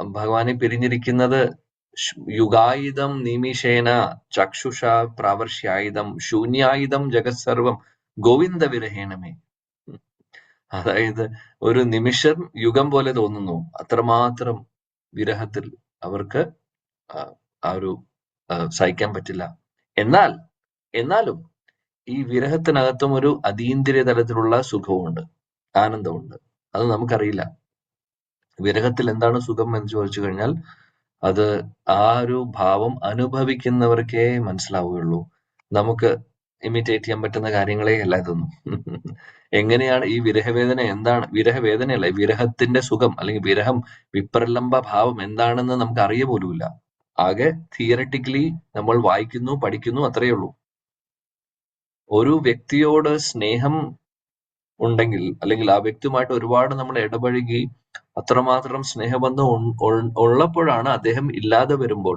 ഭഗവാനെ പിരിഞ്ഞിരിക്കുന്നത് യുഗായുധം നിമിഷേന ചക്ഷുഷ പ്രാവർഷ്യായുധം ശൂന്യായുധം ജഗത്സർവം ഗോവിന്ദ വിരഹേണമേ. അതായത് ഒരു നിമിഷം യുഗം പോലെ തോന്നുന്നു. അത്രമാത്രം വിരഹത്തിൽ അവർക്ക് ആ ഒരു സഹിക്കാൻ പറ്റില്ല. എന്നാലും ഈ വിരഹത്തിനകത്തും ഒരു അതീന്ദ്രിയ തലത്തിലുള്ള സുഖമുണ്ട്, ആനന്ദമുണ്ട്. അത് നമുക്കറിയില്ല. വിരഹത്തിൽ എന്താണ് സുഖം എന്ന് ചോദിച്ചു കഴിഞ്ഞാൽ അത് ആ ഒരു ഭാവം അനുഭവിക്കുന്നവർക്കേ മനസ്സിലാവുകയുള്ളൂ. നമുക്ക് ഇമിറ്റേറ്റ് ചെയ്യാൻ പറ്റുന്ന കാര്യങ്ങളേ അല്ല ഇതൊന്നും. എങ്ങനെയാണ് ഈ വിരഹവേദന, എന്താണ് വിരഹവേദനയല്ല, വിരഹത്തിന്റെ സുഖം അല്ലെങ്കിൽ വിരഹം, വിപ്രലംബ ഭാവം എന്താണെന്ന് നമുക്ക് അറിയ പോലുമില്ല. ആകെ തിയററ്റിക്കലി നമ്മൾ വായിക്കുന്നു, പഠിക്കുന്നു, അത്രയേ ഉള്ളൂ. ഒരു വ്യക്തിയോട് സ്നേഹം ഉണ്ടെങ്കിൽ അല്ലെങ്കിൽ ആ വ്യക്തിയുമായിട്ട് ഒരുപാട് നമ്മൾ ഇടപഴകി അത്രമാത്രം സ്നേഹബന്ധം ഉള്ളപ്പോഴാണ് അദ്ദേഹം ഇല്ലാതെ വരുമ്പോൾ,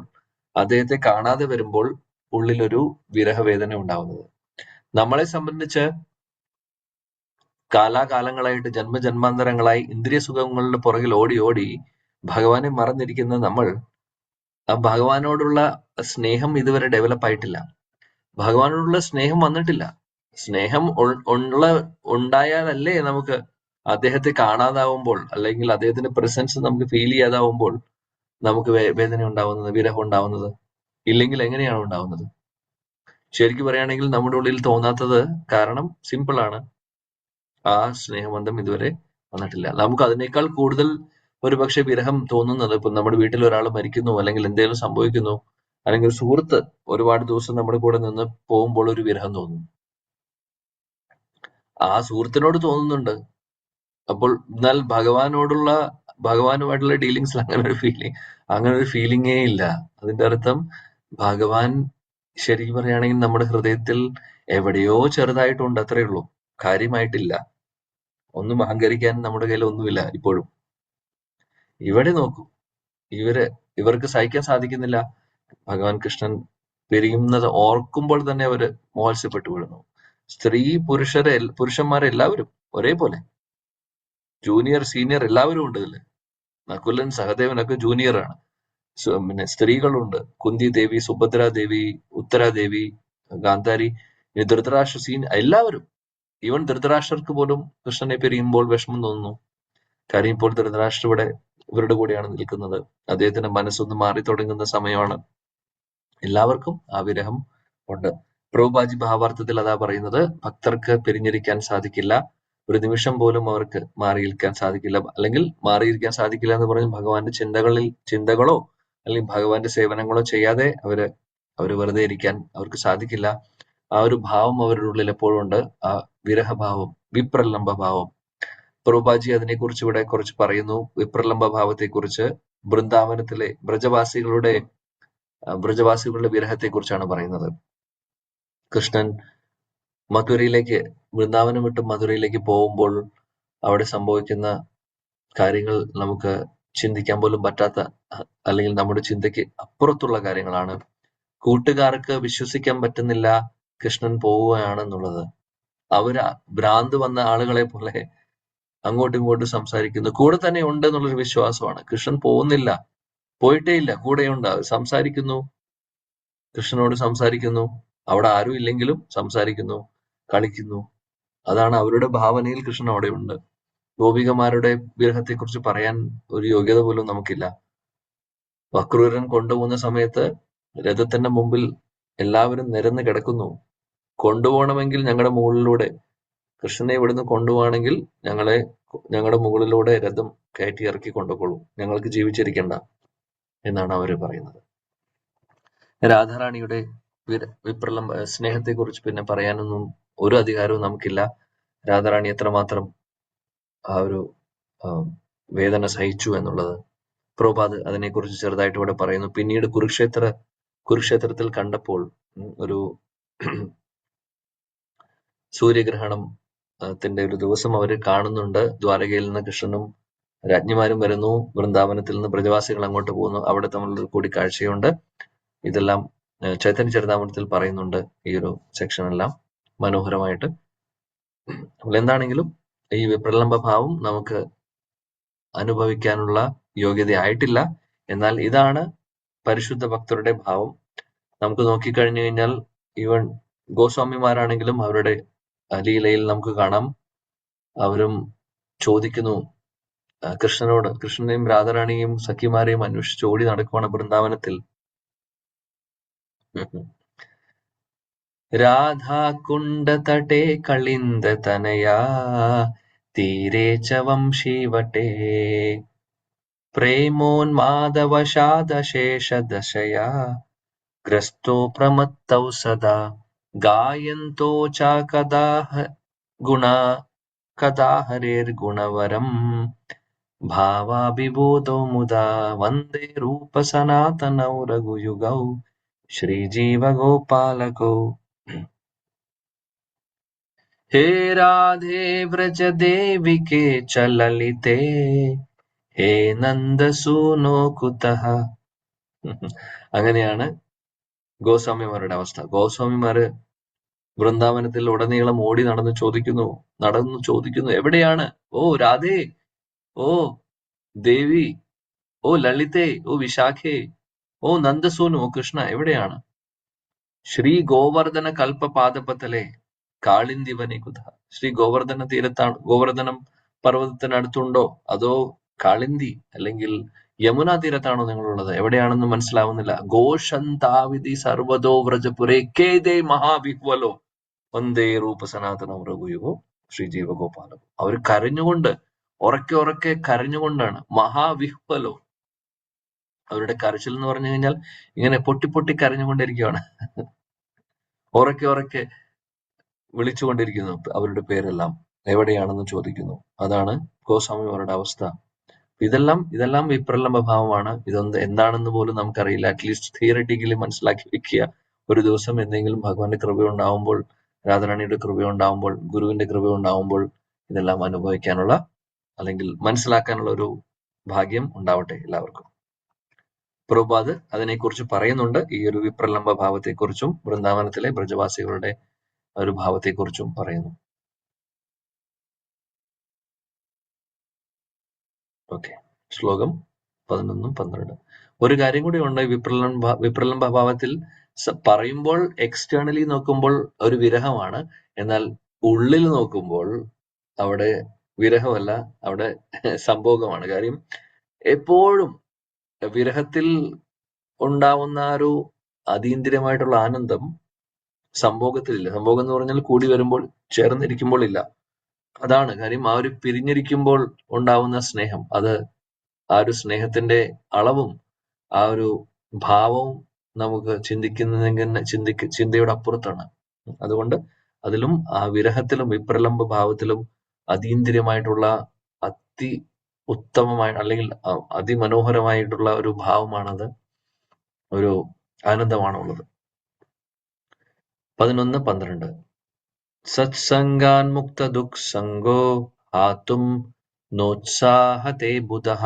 അദ്ദേഹത്തെ കാണാതെ വരുമ്പോൾ ഉള്ളിലൊരു വിരഹവേദന ഉണ്ടാവുന്നത്. നമ്മളെ സംബന്ധിച്ച് കാലാകാലങ്ങളായിട്ട് ജന്മജന്മാന്തരങ്ങളായി ഇന്ദ്രിയ സുഖങ്ങളുടെ പുറകിൽ ഓടി ഓടി ഭഗവാനെ മറന്നിരിക്കുന്ന നമ്മൾ ആ ഭഗവാനോടുള്ള സ്നേഹം ഇതുവരെ ഡെവലപ്പ് ആയിട്ടില്ല. ഭഗവാനോടുള്ള സ്നേഹം വന്നിട്ടില്ല. സ്നേഹം ഉണ്ടായാലല്ലേ നമുക്ക് അദ്ദേഹത്തെ കാണാതാവുമ്പോൾ അല്ലെങ്കിൽ അദ്ദേഹത്തിന്റെ പ്രസൻസ് നമുക്ക് ഫീൽ ചെയ്യാതാവുമ്പോൾ നമുക്ക് വേദന ഉണ്ടാവുന്നത്, വിരഹം ഉണ്ടാവുന്നത്. ഇല്ലെങ്കിൽ എങ്ങനെയാണ് ഉണ്ടാവുന്നത്? ശരിക്കും പറയുകയാണെങ്കിൽ നമ്മുടെ ഉള്ളിൽ തോന്നാത്തത് കാരണം സിമ്പിൾ ആണ്, ആ സ്നേഹബന്ധം ഇതുവരെ വന്നിട്ടില്ല. നമുക്ക് അതിനേക്കാൾ കൂടുതൽ ഒരുപക്ഷെ വിരഹം തോന്നുന്നത് ഇപ്പൊ നമ്മുടെ വീട്ടിൽ ഒരാൾ മരിക്കുന്നു, അല്ലെങ്കിൽ എന്തെങ്കിലും സംഭവിക്കുന്നു, അല്ലെങ്കിൽ ഒരു സുഹൃത്ത് ഒരുപാട് ദിവസം നമ്മുടെ കൂടെ നിന്ന് പോകുമ്പോൾ ഒരു വിരഹം തോന്നുന്നു. ആ സുഹൃത്തിനോട് തോന്നുന്നുണ്ട്. അപ്പോൾ എന്നാൽ ഭഗവാനുമായിട്ടുള്ള ഡീലിങ്സിൽ അങ്ങനെ ഒരു ഫീലിംഗേ ഇല്ല. അതിന്റെ അർത്ഥം ഭഗവാൻ ശരിക്കും പറയുകയാണെങ്കിൽ നമ്മുടെ ഹൃദയത്തിൽ എവിടെയോ ചെറുതായിട്ടുണ്ട്, അത്രയേ ഉള്ളൂ, കാര്യമായിട്ടില്ല. ഒന്നും അഹങ്കരിക്കാൻ നമ്മുടെ കയ്യിൽ ഒന്നുമില്ല ഇപ്പോഴും. ഇവിടെ നോക്കൂ, ഇവർക്ക് സഹിക്കാൻ സാധിക്കുന്നില്ല. ഭഗവാൻ കൃഷ്ണൻ പിരിയുന്നത് ഓർക്കുമ്പോൾ തന്നെ അവര് മോത്സ്യപ്പെട്ടു വീഴുന്നു. സ്ത്രീ പുരുഷന്മാരെല്ലാവരും ഒരേപോലെ, ജൂനിയർ സീനിയർ എല്ലാവരും ഉണ്ട് ഇതില്. നകുലൻ സഹദേവനൊക്കെ ജൂനിയർ ആണ്. പിന്നെ സ്ത്രീകളുണ്ട്, കുന്തി ദേവി, സുഭദ്ര ദേവി, ഉത്തരാദേവി, ഗാന്ധാരി, ധൃതരാഷ്ട്ര എല്ലാവരും. ഈവൻ ധൃതരാഷ്ട്രർക്ക് പോലും കൃഷ്ണനെ പിരിയുമ്പോൾ വിഷമം തോന്നുന്നു. കാര്യം ഇപ്പോൾ ധൃതരാഷ്ട്ര ഇവരുടെ കൂടെയാണ് നിൽക്കുന്നത്. അദ്ദേഹത്തിന്റെ മനസ്സൊന്ന് മാറി തുടങ്ങുന്ന സമയമാണ്. എല്ലാവർക്കും ആ വിരഹം ഉണ്ട്. പ്രഭുപാദി ഭാവാർത്ഥത്തിൽ അതാ പറയുന്നത്, ഭക്തർക്ക് പിരിഞ്ഞിരിക്കാൻ സാധിക്കില്ല, ഒരു നിമിഷം പോലും അവർക്ക് മാറിയിരിക്കാൻ സാധിക്കില്ല. അല്ലെങ്കിൽ മാറിയിരിക്കാൻ സാധിക്കില്ല എന്ന് പറഞ്ഞ് ഭഗവാന്റെ ചിന്തകളോ അല്ലെങ്കിൽ ഭഗവാന്റെ സേവനങ്ങളോ ചെയ്യാതെ അവര് വെറുതെ ഇരിക്കാൻ അവർക്ക് സാധിക്കില്ല. ആ ഒരു ഭാവം അവരുടെ ഉള്ളിൽ എപ്പോഴും ഉണ്ട്, ആ വിരഹഭാവം, വിപ്രലംബ ഭാവം. പ്രഭുപാദി അതിനെക്കുറിച്ച് ഇവിടെ കുറച്ച് പറയുന്നു. വിപ്രലംബ ഭാവത്തെ കുറിച്ച് വൃന്ദാവനത്തിലെ ബ്രജവാസികളുടെ വിരഹത്തെ കുറിച്ചാണ് പറയുന്നത്. കൃഷ്ണൻ വൃന്ദാവനം വിട്ട് മധുരയിലേക്ക് പോകുമ്പോൾ അവിടെ സംഭവിക്കുന്ന കാര്യങ്ങൾ നമുക്ക് ചിന്തിക്കാൻ പോലും പറ്റാത്ത, അല്ലെങ്കിൽ നമ്മുടെ ചിന്തയ്ക്ക് അപ്പുറത്തുള്ള കാര്യങ്ങളാണ്. കൂട്ടുകാർക്ക് വിശ്വസിക്കാൻ പറ്റുന്നില്ല കൃഷ്ണൻ പോവുകയാണെന്നുള്ളത്. അവര് ഭ്രാന്ത് വന്ന ആളുകളെ പോലെ അങ്ങോട്ടും ഇങ്ങോട്ടും സംസാരിക്കുന്നു. കൂടെ തന്നെ ഉണ്ട് എന്നുള്ളൊരു വിശ്വാസമാണ്. കൃഷ്ണൻ പോകുന്നില്ല, പോയിട്ടേ ഇല്ല, കൂടെയുണ്ട്, സംസാരിക്കുന്നു, കൃഷ്ണനോട് സംസാരിക്കുന്നു, അവിടെ ആരും ഇല്ലെങ്കിലും സംസാരിക്കുന്നു, കളിക്കുന്നു. അതാണ് അവരുടെ ഭാവനയിൽ കൃഷ്ണൻ അവിടെ ഉണ്ട്. ഗോപികമാരുടെ വിരഹത്തെ കുറിച്ച് പറയാൻ ഒരു യോഗ്യത പോലും നമുക്കില്ല. വക്രൂരൻ കൊണ്ടുപോകുന്ന സമയത്ത് രഥത്തിന്റെ മുമ്പിൽ എല്ലാവരും നിരന്ന് കിടക്കുന്നു. കൊണ്ടുപോകണമെങ്കിൽ ഞങ്ങളുടെ മുകളിലൂടെ, കൃഷ്ണനെ ഇവിടുന്ന് കൊണ്ടുപോവാണെങ്കിൽ ഞങ്ങളുടെ മുകളിലൂടെ രഥം കയറ്റി ഇറക്കി കൊണ്ടുപോകുള്ളൂ, ഞങ്ങൾക്ക് ജീവിച്ചിരിക്കണ്ട എന്നാണ് അവർ പറയുന്നത്. രാധാറാണിയുടെ വിപ്രലംബ സ്നേഹത്തെക്കുറിച്ച് പിന്നെ പറയാനൊന്നും ഒരു അധികാരവും നമുക്കില്ല. രാധാറാണി എത്രമാത്രം ആ ഒരു വേദന സഹിച്ചു എന്നുള്ളത് പ്രഭുപാദ് അതിനെക്കുറിച്ച് ചെറുതായിട്ട് ഇവിടെ പറയുന്നു. പിന്നീട് കുരുക്ഷേത്രത്തിൽ കണ്ടപ്പോൾ ഒരു സൂര്യഗ്രഹണത്തിന്റെ ഒരു ദിവസം അവർ കാണുന്നുണ്ട്. ദ്വാരകയിൽ നിന്ന് കൃഷ്ണനും രാജ്ഞിമാരും വരുന്നു, വൃന്ദാവനത്തിൽ നിന്ന് ബ്രജവാസികൾ അങ്ങോട്ട് പോകുന്നു, അവിടെ തമ്മിലൊരു കൂടിക്കാഴ്ചയുണ്ട്. ഇതെല്ലാം ചൈതന്യ ചരിതാമൃതത്തിൽ പറയുന്നുണ്ട്, ഈ ഒരു സെക്ഷൻ എല്ലാം മനോഹരമായിട്ട്. എന്താണെങ്കിലും ഈ വിപ്രലംബ ഭാവം നമുക്ക് അനുഭവിക്കാനുള്ള യോഗ്യതയായിട്ടില്ല. എന്നാൽ ഇതാണ് പരിശുദ്ധ ഭക്തരുടെ ഭാവം. നമുക്ക് നോക്കിക്കഴിഞ്ഞു കഴിഞ്ഞാൽ ഈവൻ ഗോസ്വാമിമാരാണെങ്കിലും അവരുടെ ലീലയിൽ നമുക്ക് കാണാം, അവരും ചോദിക്കുന്നു കൃഷ്ണനോട്, കൃഷ്ണനെയും രാധാറാണിയെയും സഖിമാരെയും അന്വേഷിച്ച് ഓടി നടക്കുവാണ് വൃന്ദാവനത്തിൽ. രാധാകുണ്ഡതടേ കളിന്ദ തനയാ തീരേ ച വംശീവടേ പ്രേമോന്മാദവശാദശേഷദശയാ ഗ്രസ്തോ പ്രമത്തൗ സദാ ഗായന്തോ ച കദാ ഹരേർഗുണവരം ഭാവാഭിബോധോ മുദാ വന്ദേ രൂപ സനാതനൗ രഘുയുഗൗ ശ്രീജീവഗോപാലകൗ. ഹേ രാധേ വ്രജ ദേവികേ ച ലളിതേ ഹേ നന്ദസൂനോ കുതഃ. അങ്ങനെയാണ് ഗോസ്വാമിമാരുടെ അവസ്ഥ. ഗോസ്വാമിമാര് വൃന്ദാവനത്തിൽ ഉടനീളം ഓടി നടന്നു ചോദിക്കുന്നു, എവിടെയാണ് ഓ രാധേ, ഓ ദേവി, ഓ ലളിതേ, ഓ വിശാഖേ, ഓ നന്ദസൂനു, ഓ കൃഷ്ണ എവിടെയാണ്? ശ്രീ ഗോവർദ്ധന കൽപ്പപാദപതലേ കാളിന്തി വനികുത. ശ്രീ ഗോവർദ്ധന തീരത്താണ്, ഗോവർദ്ധനം പർവ്വതത്തിനടുത്തുണ്ടോ അതോ കാളിന്തി അല്ലെങ്കിൽ യമുനാ തീരത്താണോ നിങ്ങളുള്ളത്? എവിടെയാണെന്ന് മനസ്സിലാവുന്നില്ല. ഘോഷന്താവിധി സർവതോ വ്രജപുരേ കേദേ മഹാവിഹ്വലോ വന്ദേ രൂപ സനാതനം രഘുയുഗോ ശ്രീജീവഗോപാലം. അവർ കരഞ്ഞുകൊണ്ട്, ഉറക്കെ കരഞ്ഞുകൊണ്ടാണ്. മഹാവിഹ്വലോ, അവരുടെ കരച്ചിൽ എന്ന് പറഞ്ഞു കഴിഞ്ഞാൽ ഇങ്ങനെ പൊട്ടി കരഞ്ഞുകൊണ്ടിരിക്കുകയാണ്. ഉറക്കെ വിളിച്ചുകൊണ്ടിരിക്കുന്നു അവരുടെ പേരെല്ലാം. എവിടെയാണെന്ന് ചോദിക്കുന്നു. അതാണ് ഗോസ്വാമിമാരുടെ അവസ്ഥ. ഇതെല്ലാം വിപ്രലംബ ഭാവമാണ്. ഇതൊന്നും എന്താണെന്ന് പോലും നമുക്കറിയില്ല. അറ്റ്ലീസ്റ്റ് തിയറിറ്റിക്കലി മനസ്സിലാക്കി വെക്കുക. ഒരു ദിവസം എന്തെങ്കിലും ഭഗവാന്റെ കൃപയുണ്ടാവുമ്പോൾ, രാധാറാണിയുടെ കൃപയുണ്ടാവുമ്പോൾ, ഗുരുവിന്റെ കൃപയുണ്ടാവുമ്പോൾ ഇതെല്ലാം അനുഭവിക്കാനുള്ള അല്ലെങ്കിൽ മനസ്സിലാക്കാനുള്ള ഒരു ഭാഗ്യം ഉണ്ടാവട്ടെ എല്ലാവർക്കും. പ്രഭുപാദ് അതിനെക്കുറിച്ച് പറയുന്നുണ്ട്. ഈ ഒരു വിപ്രലംബ ഭാവത്തെക്കുറിച്ചും വൃന്ദാവനത്തിലെ ബ്രജവാസികളുടെ ഒരു ഭാവത്തെക്കുറിച്ചും പറയുന്നു. ഓക്കെ, ശ്ലോകം 11-12. ഒരു കാര്യം കൂടി ഉണ്ട്. വിപ്രലംബ ഭാവത്തിൽ പറയുമ്പോൾ എക്സ്റ്റേണലി നോക്കുമ്പോൾ ഒരു വിരഹമാണ്, എന്നാൽ ഉള്ളിൽ നോക്കുമ്പോൾ അവിടെ വിരഹമല്ല, അവിടെ സംഭോഗമാണ്. കാര്യം എപ്പോഴും വിരഹത്തിൽ ഉണ്ടാവുന്ന ഒരു അതീന്ദ്രിയമായിട്ടുള്ള ആനന്ദം സംഭോഗത്തിലില്ല. സംഭോഗം എന്ന് പറഞ്ഞാൽ കൂടി വരുമ്പോൾ, ചേർന്നിരിക്കുമ്പോൾ ഇല്ല. അതാണ് കാര്യം. ആ ഒരു പിരിഞ്ഞിരിക്കുമ്പോൾ ഉണ്ടാവുന്ന സ്നേഹം, അത് ആ ഒരു സ്നേഹത്തിന്റെ അളവും ആ ഒരു ഭാവവും നമുക്ക് ചിന്തയുടെ അപ്പുറത്താണ്. അതുകൊണ്ട് അതിലും ആ വിരഹത്തിലും വിപ്രലംബ ഭാവത്തിലും അതീന്ദ്രിയമായിട്ടുള്ള അതി ഉത്തമമായ അല്ലെങ്കിൽ അതിമനോഹരമായിട്ടുള്ള ഒരു ഭാവമാണത്, ഒരു ആനന്ദമാണുള്ളത്. 11-12. സത്സംഗാൻ മുക്ത ദുഃസംഗോ ഹാതും നോത്സാഹത്തെ ബുധഃ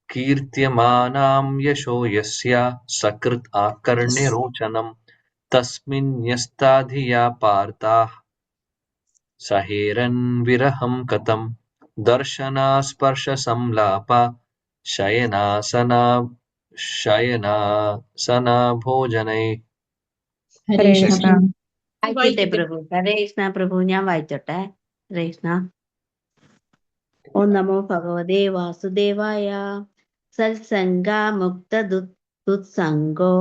കീർത്യമാനാം യശോ യസ്യ സകൃത് ആകർണ്യരോചനം തസ്മിൻ യസ്താധിയാ പാർഥാഃ സഹേരൻ വിരഹം കഥം ദർശനാ സ്പർശ സംലാപ ശയനാസന ഭോജനൈ. ഹരേ കൃഷ്ണ. വായിക്കട്ടെ പ്രഭു. ഹരേ കൃഷ്ണ പ്രഭു, ഞാൻ വായിച്ചോട്ടെ. ഹരേ കൃഷ്ണ. ഓം നമോ ഭഗവതേ വാസുദേവായ. സത്സംഗാമുക്തദുത്സംഗോ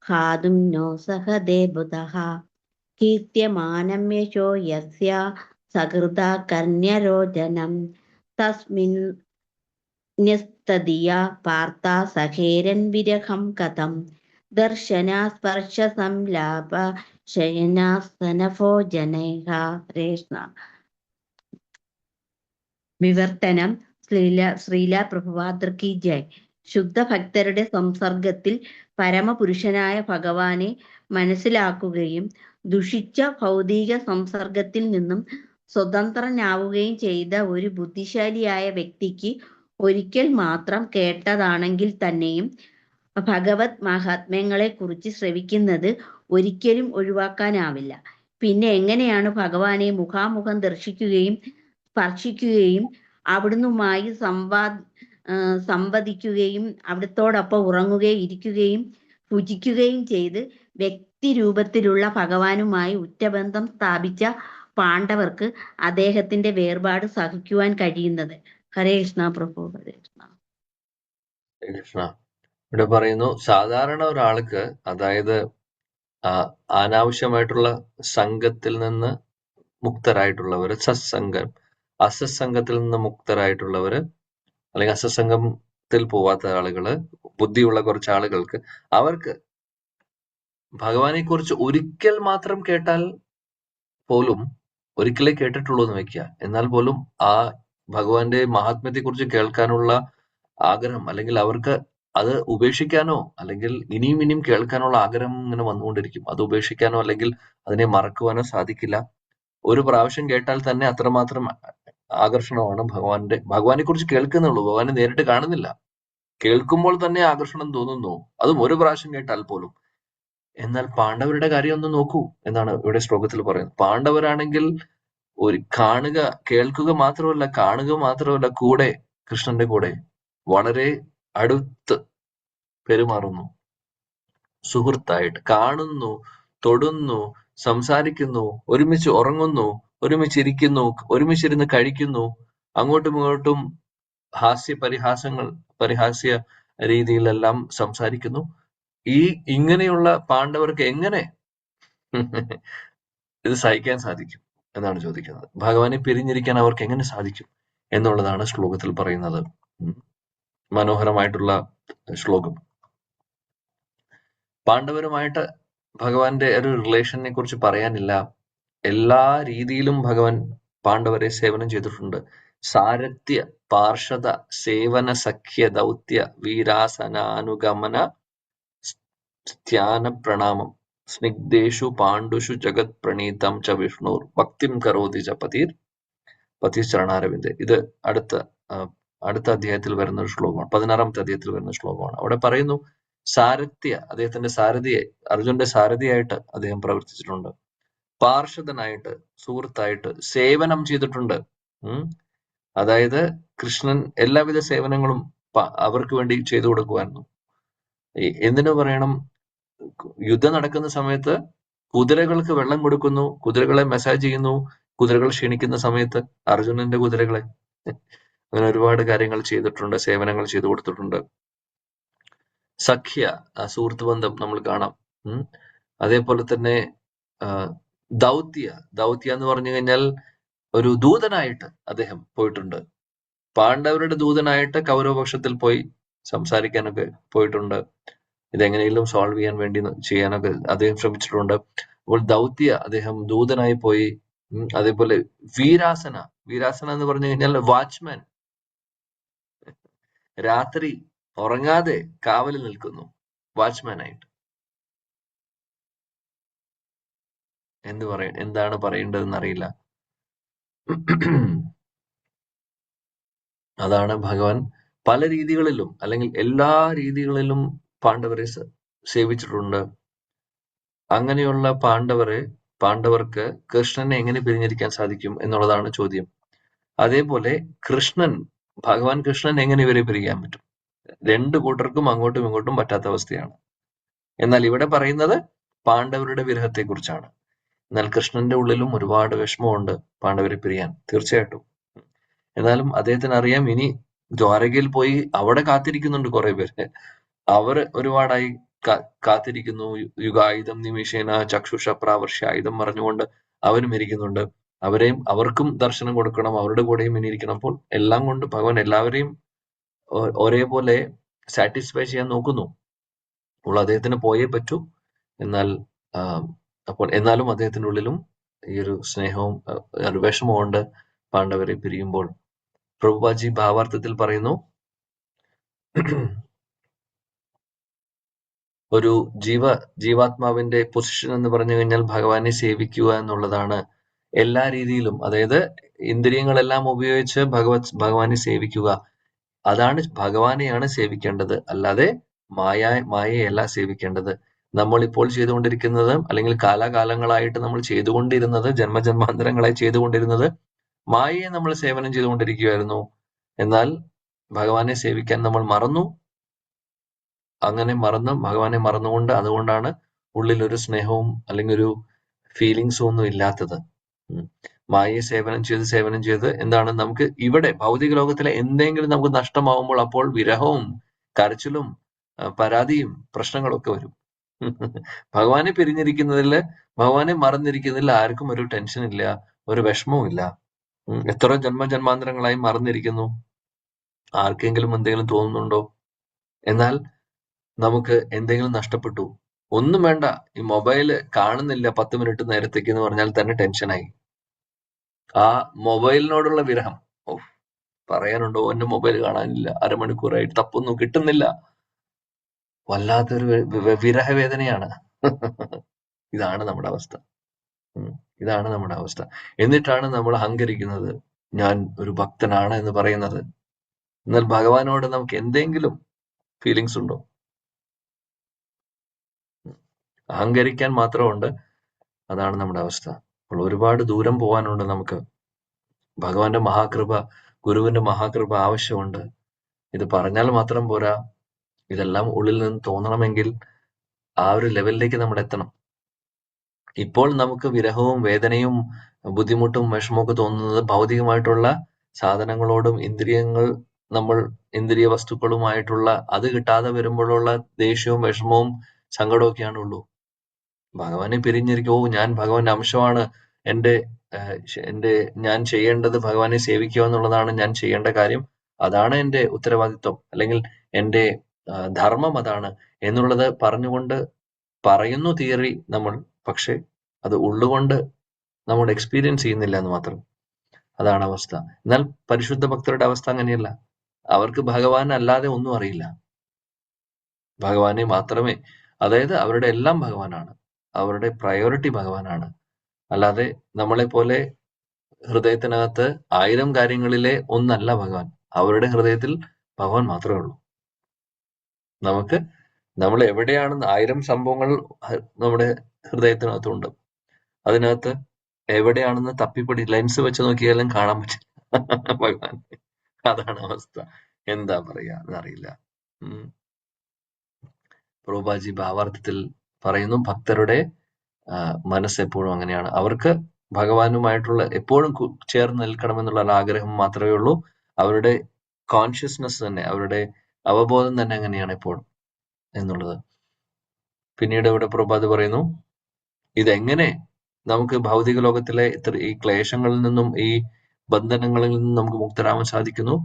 ഹാതും നോ സഹദേ ബുധഃ കീർത്യമാനം യശോ യസ്യ സകൃതാ കർണ്യരോചനം തസ്മിൻ ന്യസ്തദിയ പാർത്ത സഖേരൻ വിരഹം കഥം ദർശന സ്പർശ സംലാപ ശയനാസനഭോജനൈഃ. കൃഷ്ണ. വിവർത്തനം. ശ്രീല പ്രഭുപാദർ കി ജയ്. ശുദ്ധ ഭക്തരുടെ സംസർഗത്തിൽ പരമപുരുഷനായ ഭഗവാനെ മനസ്സിലാക്കുകയും ദുഷിച്ച ഭൗതിക സംസർഗത്തിൽ നിന്നും സ്വതന്ത്രനാവുകയും ചെയ്ത ഒരു ബുദ്ധിശാലിയായ വ്യക്തിക്ക് ഒരിക്കൽ മാത്രം കേട്ടതാണെങ്കിൽ തന്നെയും ഭഗവത് മഹാത്മ്യങ്ങളെ കുറിച്ച് ശ്രവിക്കുന്നത് ഒരിക്കലും ഒഴിവാക്കാനാവില്ല. പിന്നെ എങ്ങനെയാണ് ഭഗവാനെ മുഖാമുഖം ദർശിക്കുകയും സ്പർശിക്കുകയും അവിടുന്നുമായി സംവദിക്കുകയും അവിടുത്തോടൊപ്പം ഉറങ്ങുകയും ഇരിക്കുകയും ഭുജിക്കുകയും ചെയ്ത് വ്യക്തിരൂപത്തിലുള്ള ഭഗവാനുമായി ഉറ്റബന്ധം സ്ഥാപിച്ച പാണ്ഡവർക്ക് അദ്ദേഹത്തിന്റെ വേർപാട് സഹിക്കുവാൻ കഴിയുന്നത്? ഹരേ കൃഷ്ണ പ്രഭു. ഹരേ കൃഷ്ണ. കൃഷ്ണ ഇവിടെ പറയുന്നു, സാധാരണ ഒരാൾക്ക്, അതായത് അനാവശ്യമായിട്ടുള്ള സംഘത്തിൽ നിന്ന് മുക്തരായിട്ടുള്ളവര്, അസത്സംഗത്തിൽ നിന്ന് മുക്തരായിട്ടുള്ളവര്, അല്ലെങ്കിൽ അസത്സംഗത്തിൽ പോവാത്ത ആളുകള്, ബുദ്ധിയുള്ള കുറച്ച് ആളുകൾക്ക്, അവർക്ക് ഭഗവാനെ കുറിച്ച് ഒരിക്കൽ മാത്രം കേട്ടാൽ പോലും, ഒരിക്കലേ കേട്ടിട്ടുള്ളൂ എന്ന് വെക്കുക, എന്നാൽ പോലും ആ ഭഗവാന്റെ മഹാത്മ്യത്തെ കുറിച്ച് കേൾക്കാനുള്ള ആഗ്രഹം, അല്ലെങ്കിൽ അവർക്ക് അത് ഉപേക്ഷിക്കാനോ അല്ലെങ്കിൽ ഇനിയും കേൾക്കാനുള്ള ആഗ്രഹം ഇങ്ങനെ വന്നുകൊണ്ടിരിക്കും. അത് ഉപേക്ഷിക്കാനോ അല്ലെങ്കിൽ അതിനെ മറക്കുവാനോ സാധിക്കില്ല. ഒരു പ്രാവശ്യം കേട്ടാൽ തന്നെ അത്രമാത്രം ആകർഷണമാണ് ഭഗവാനെ കുറിച്ച് കേൾക്കുന്നുള്ളൂ, ഭഗവാനെ നേരിട്ട് കാണുന്നില്ല. കേൾക്കുമ്പോൾ തന്നെ ആകർഷണം തോന്നുന്നു, അതും ഒരു പ്രാവശ്യം കേട്ടാൽ പോലും. എന്നാൽ പാണ്ഡവരുടെ കാര്യം ഒന്ന് നോക്കൂ എന്നാണ് ഇവിടെ ശ്ലോകത്തിൽ പറയുന്നത്. പാണ്ഡവരാണെങ്കിൽ കേൾക്കുക മാത്രമല്ല, കാണുക മാത്രമല്ല, കൂടെ കൃഷ്ണന്റെ കൂടെ വളരെ അടുത്ത് പെരുമാറുന്നു, സുഹൃത്തായിട്ട് കാണുന്നു, തൊടുന്നു, സംസാരിക്കുന്നു, ഒരുമിച്ച് ഉറങ്ങുന്നു, ഒരുമിച്ചിരിക്കുന്നു, ഒരുമിച്ചിരുന്ന് കഴിക്കുന്നു, അങ്ങോട്ടും ഇങ്ങോട്ടും പരിഹാസ്യ രീതിയിലെല്ലാം സംസാരിക്കുന്നു. ഇങ്ങനെയുള്ള പാണ്ഡവർക്ക് എങ്ങനെ ഇത് സഹിക്കാൻ സാധിക്കും എന്നാണ് ചോദിക്കുന്നത്. ഭഗവാനെ പിരിഞ്ഞിരിക്കാൻ അവർക്ക് എങ്ങനെ സാധിക്കും എന്നുള്ളതാണ് ശ്ലോകത്തിൽ പറയുന്നത്. മനോഹരമായിട്ടുള്ള ശ്ലോകം. പാണ്ഡവരുമായിട്ട് ഭഗവാന്റെ ഒരു റിലേഷനെ കുറിച്ച് പറയാനില്ല. എല്ലാ രീതിയിലും ഭഗവാൻ പാണ്ഡവരെ സേവനം ചെയ്തിട്ടുണ്ട്. സാരഥ്യ, പാർഷദ, സേവന, സഖ്യ, ദൗത്യ, വീരാസനാനുഗമന, ധ്യാന, പ്രണാമം, സ്നിഗ്ധേഷു പാണ്ഡുഷു ജഗത് പ്രണീതം ച വിഷ്ണുർ ഭക്തിം കരോതി ച പതിശ്ചരണാരവിന്ദ്. ഇത് അടുത്ത അധ്യായത്തിൽ വരുന്ന ഒരു ശ്ലോകമാണ്, 16ാമത്തെ അധ്യായത്തിൽ വരുന്ന ശ്ലോകമാണ്. അവിടെ പറയുന്നു, അദ്ദേഹത്തിന്റെ സാരഥിയെ, അർജുന്റെ സാരഥിയായിട്ട് അദ്ദേഹം പ്രവർത്തിച്ചിട്ടുണ്ട്, പാർഷദനായിട്ട്, സുഹൃത്തായിട്ട് സേവനം ചെയ്തിട്ടുണ്ട്. അതായത് കൃഷ്ണൻ എല്ലാവിധ സേവനങ്ങളും അവർക്ക് വേണ്ടി ചെയ്തു കൊടുക്കുമായിരുന്നു. എന്തിനു പറയണം, യുദ്ധം നടക്കുന്ന സമയത്ത് കുതിരകൾക്ക് വെള്ളം കൊടുക്കുന്നു, കുതിരകളെ മസാജ് ചെയ്യുന്നു, കുതിരകൾ ക്ഷീണിക്കുന്ന സമയത്ത് അർജുനന്റെ കുതിരകളെ, അങ്ങനെ ഒരുപാട് കാര്യങ്ങൾ ചെയ്തിട്ടുണ്ട്, സേവനങ്ങൾ ചെയ്തു കൊടുത്തിട്ടുണ്ട്. സഖ്യ, സുഹൃത്ത് ബന്ധം നമ്മൾ കാണാം. അതേപോലെ തന്നെ ദൗത്യ എന്ന് പറഞ്ഞു കഴിഞ്ഞാൽ ഒരു ദൂതനായിട്ട് അദ്ദേഹം പോയിട്ടുണ്ട്. പാണ്ഡവരുടെ ദൂതനായിട്ട് കൗരവപക്ഷത്തിൽ പോയി സംസാരിക്കാനൊക്കെ പോയിട്ടുണ്ട്. ഇതെങ്ങനെയും സോൾവ് ചെയ്യാനൊക്കെ അദ്ദേഹം ശ്രമിച്ചിട്ടുണ്ട്. അപ്പോൾ ദൗത്യ, അദ്ദേഹം ദൂതനായി പോയി. അതേപോലെ വീരാസന എന്ന് പറഞ്ഞു കഴിഞ്ഞാൽ വാച്ച്മാൻ, രാത്രി ഉറങ്ങാതെ കാവല് നിൽക്കുന്നു, വാച്ച്മാനായിട്ട്. എന്താണ് പറയേണ്ടതെന്ന് അറിയില്ല. അതാണ് ഭഗവാൻ പല രീതികളിലും, അല്ലെങ്കിൽ എല്ലാ രീതികളിലും പാണ്ഡവരെ സേവിച്ചിട്ടുണ്ട്. അങ്ങനെയുള്ള പാണ്ഡവർക്ക് കൃഷ്ണനെ എങ്ങനെ പിരിഞ്ഞിരിക്കാൻ സാധിക്കും എന്നുള്ളതാണ് ചോദ്യം. അതേപോലെ ഭഗവാൻ കൃഷ്ണൻ എങ്ങനെ ഇവരെ പിരിയാൻ പറ്റും? രണ്ടു കൂട്ടർക്കും അങ്ങോട്ടും ഇങ്ങോട്ടും പറ്റാത്ത അവസ്ഥയാണ്. എന്നാൽ ഇവിടെ പറയുന്നത് പാണ്ഡവരുടെ വിരഹത്തെ കുറിച്ചാണ്. എന്നാൽ കൃഷ്ണന്റെ ഉള്ളിലും ഒരുപാട് വിഷമമുണ്ട് പാണ്ഡവരെ പിരിയാൻ, തീർച്ചയായിട്ടും. എന്നാലും അദ്ദേഹത്തിന് അറിയാം, ഇനി ദ്വാരകയിൽ പോയി അവിടെ കാത്തിരിക്കുന്നുണ്ട് കുറെ പേര്. അവർ ഒരുപാടായി കാത്തിരിക്കുന്നു. യുഗായുധം നിമിഷേന ചക്ഷുഷ പ്രാവർഷ്യായുധം പറഞ്ഞുകൊണ്ട് അവരും ഇരിക്കുന്നുണ്ട്. അവർക്കും ദർശനം കൊടുക്കണം, അവരുടെ കൂടെയും ഇനിയിരിക്കണം. അപ്പോൾ എല്ലാം കൊണ്ട് ഭഗവാൻ എല്ലാവരെയും ഒരേപോലെ സാറ്റിസ്ഫൈ ചെയ്യാൻ നോക്കുന്നു. അപ്പോൾ അദ്ദേഹത്തിന് പോയേ പറ്റൂ. എന്നാലും അദ്ദേഹത്തിന്റെ ഉള്ളിലും ഈ ഒരു സ്നേഹവും ഒരു വിഷമവും ഉണ്ട് പാണ്ഡവരെ പിരിയുമ്പോൾ. പ്രഭുപാദജി ഭാവാർത്ഥത്തിൽ പറയുന്നു, ഒരു ജീവാത്മാവിന്റെ പൊസിഷൻ എന്ന് പറഞ്ഞു കഴിഞ്ഞാൽ ഭഗവാനെ സേവിക്കുക എന്നുള്ളതാണ്. എല്ലാ രീതിയിലും, അതായത് ഇന്ദ്രിയങ്ങളെല്ലാം ഉപയോഗിച്ച് ഭഗവാനെ സേവിക്കുക. അതാണ്, ഭഗവാനെയാണ് സേവിക്കേണ്ടത്, അല്ലാതെ മായയല്ല സേവിക്കേണ്ടത്. നമ്മൾ ഇപ്പോൾ ചെയ്തുകൊണ്ടിരിക്കുന്നത്, അല്ലെങ്കിൽ കാലാകാലങ്ങളായിട്ട് നമ്മൾ ചെയ്തുകൊണ്ടിരുന്നത്, ജന്മജന്മാന്തരങ്ങളായി ചെയ്തുകൊണ്ടിരുന്നത് മായയെ നമ്മൾ സേവനം ചെയ്തുകൊണ്ടിരിക്കുകയായിരുന്നു. എന്നാൽ ഭഗവാനെ സേവിക്കാൻ നമ്മൾ മറന്നു. അങ്ങനെ ഭഗവാനെ മറന്നുകൊണ്ട്, അതുകൊണ്ടാണ് ഉള്ളിൽ ഒരു സ്നേഹവും അല്ലെങ്കിൽ ഒരു ഫീലിങ്സും ഒന്നും ഇല്ലാത്തത്. മായയെ സേവനം ചെയ്ത് എന്താണ്, നമുക്ക് ഇവിടെ ഭൗതിക ലോകത്തിലെ എന്തെങ്കിലും നമുക്ക് നഷ്ടമാവുമ്പോൾ അപ്പോൾ വിരഹവും കരച്ചിലും പരാതിയും പ്രശ്നങ്ങളൊക്കെ വരും. ഭഗവാനെ പിരിഞ്ഞിരിക്കുന്നതിൽ, ഭഗവാനെ മറന്നിരിക്കുന്നതിൽ ആർക്കും ഒരു ടെൻഷൻ ഇല്ല, ഒരു വിഷമവും ഇല്ല. എത്ര ജന്മജന്മാന്തരങ്ങളായി മറന്നിരിക്കുന്നു, ആർക്കെങ്കിലും എന്തെങ്കിലും തോന്നുന്നുണ്ടോ? എന്നാൽ നമുക്ക് എന്തെങ്കിലും നഷ്ടപ്പെട്ടു, ഒന്നും വേണ്ട, ഈ മൊബൈല് കാണുന്നില്ല 10 മിനിറ്റ് നേരത്തേക്ക് എന്ന് പറഞ്ഞാൽ തന്നെ ടെൻഷനായി. ആ മൊബൈലിനോടുള്ള വിരഹം, പറയാനുണ്ടോ? എന്റെ മൊബൈൽ കാണാനില്ല, അരമണിക്കൂറായിട്ട് തപ്പൊന്നും കിട്ടുന്നില്ല, വല്ലാത്തൊരു വിരഹവേദനയാണ്. ഇതാണ് നമ്മുടെ അവസ്ഥ. ഇതാണ് നമ്മുടെ അവസ്ഥ. എന്നിട്ടാണ് നമ്മൾ അഹങ്കരിക്കുന്നത്, ഞാൻ ഒരു ഭക്തനാണ് എന്ന് പറയുന്നത്. എന്നാൽ ഭഗവാനോട് നമുക്ക് എന്തെങ്കിലും ഫീലിങ്സ് ഉണ്ടോ? അഹങ്കരിക്കാൻ മാത്രമുണ്ട്. അതാണ് നമ്മുടെ അവസ്ഥ. അപ്പോൾ ഒരുപാട് ദൂരം പോകാനുണ്ട് നമുക്ക്. ഭഗവാന്റെ മഹാകൃപ, ഗുരുവിന്റെ മഹാകൃപ ആവശ്യമുണ്ട്. ഇത് പറഞ്ഞാൽ മാത്രം പോരാ, ഇതെല്ലാം ഉള്ളിൽ നിന്ന് തോന്നണമെങ്കിൽ ആ ഒരു ലെവലിലേക്ക് നമ്മൾ എത്തണം. ഇപ്പോൾ നമുക്ക് വിരഹവും വേദനയും ബുദ്ധിമുട്ടും വിഷമമൊക്കെ തോന്നുന്നത് ഭൗതികമായിട്ടുള്ള സാധനങ്ങളോടും ഇന്ദ്രിയ വസ്തുക്കളുമായിട്ടുള്ള, അത് കിട്ടാതെ വരുമ്പോഴുള്ള ദേഷ്യവും വിഷമവും സങ്കടമൊക്കെയാണ് ഉള്ളൂ. ഭഗവാനെ പിരിഞ്ഞിരിക്കും, ഞാൻ ഭഗവാന്റെ അംശമാണ്, ഞാൻ ചെയ്യേണ്ടത് ഭഗവാനെ സേവിക്കുക എന്നുള്ളതാണ് ഞാൻ ചെയ്യേണ്ട കാര്യം, അതാണ് എന്റെ ഉത്തരവാദിത്വം, അല്ലെങ്കിൽ എന്റെ ധർമ്മം അതാണ് എന്നുള്ളത് പറയുന്നു തിയറി നമ്മൾ, പക്ഷെ അത് ഉള്ളുകൊണ്ട് നമ്മൾ എക്സ്പീരിയൻസ് ചെയ്യുന്നില്ല എന്ന് മാത്രം. അതാണ് അവസ്ഥ. എന്നാൽ പരിശുദ്ധ ഭക്തരുടെ അവസ്ഥ അങ്ങനെയല്ല. അവർക്ക് ഭഗവാൻ അല്ലാതെ ഒന്നും അറിയില്ല, ഭഗവാനെ മാത്രമേ, അതായത് അവരുടെ എല്ലാം ഭഗവാനാണ്, അവരുടെ പ്രയോറിറ്റി ഭഗവാനാണ്. അല്ലാതെ നമ്മളെ പോലെ ഹൃദയത്തിനകത്ത് 1000 കാര്യങ്ങളിലെ ഒന്നല്ല ഭഗവാൻ. അവരുടെ ഹൃദയത്തിൽ ഭഗവാൻ മാത്രമേ ഉള്ളൂ. നമ്മൾ എവിടെയാണെന്ന് 1000 സംഭവങ്ങൾ നമ്മുടെ ഹൃദയത്തിനകത്തുണ്ട്. അതിനകത്ത് എവിടെയാണെന്ന് തപ്പിപ്പിടി ലെൻസ് വെച്ച് നോക്കിയാലും കാണാൻ പറ്റില്ല ഭഗവാൻ. അതാണ് അവസ്ഥ. എന്താ പറയാ എന്നറിയില്ല. പ്രഭുപാദജി ഭാവാർത്ഥത്തിൽ പറയുന്നു, ഭക്തരുടെ മനസ്സ് എപ്പോഴും അങ്ങനെയാണ്. അവർക്ക് ഭഗവാനുമായിട്ടുള്ള എപ്പോഴും ചേർന്ന് നിൽക്കണമെന്നുള്ള ആഗ്രഹം മാത്രമേ ഉള്ളൂ. അവരുടെ കോൺഷ്യസ്നെസ് തന്നെ, അവരുടെ അവബോധം തന്നെ അങ്ങനെയാണ് എപ്പോഴും എന്നുള്ളത്. പിന്നീട് ഇവിടെ പ്രഭുപാദ് പറയുന്നു, ഇതെങ്ങനെ നമുക്ക് ഭൗതിക ലോകത്തിലെ ഈ ക്ലേശങ്ങളിൽ നിന്നും ഈ ബന്ധനങ്ങളിൽ നിന്നും നമുക്ക് മുക്തരാവാൻ സാധിക്കുന്നു?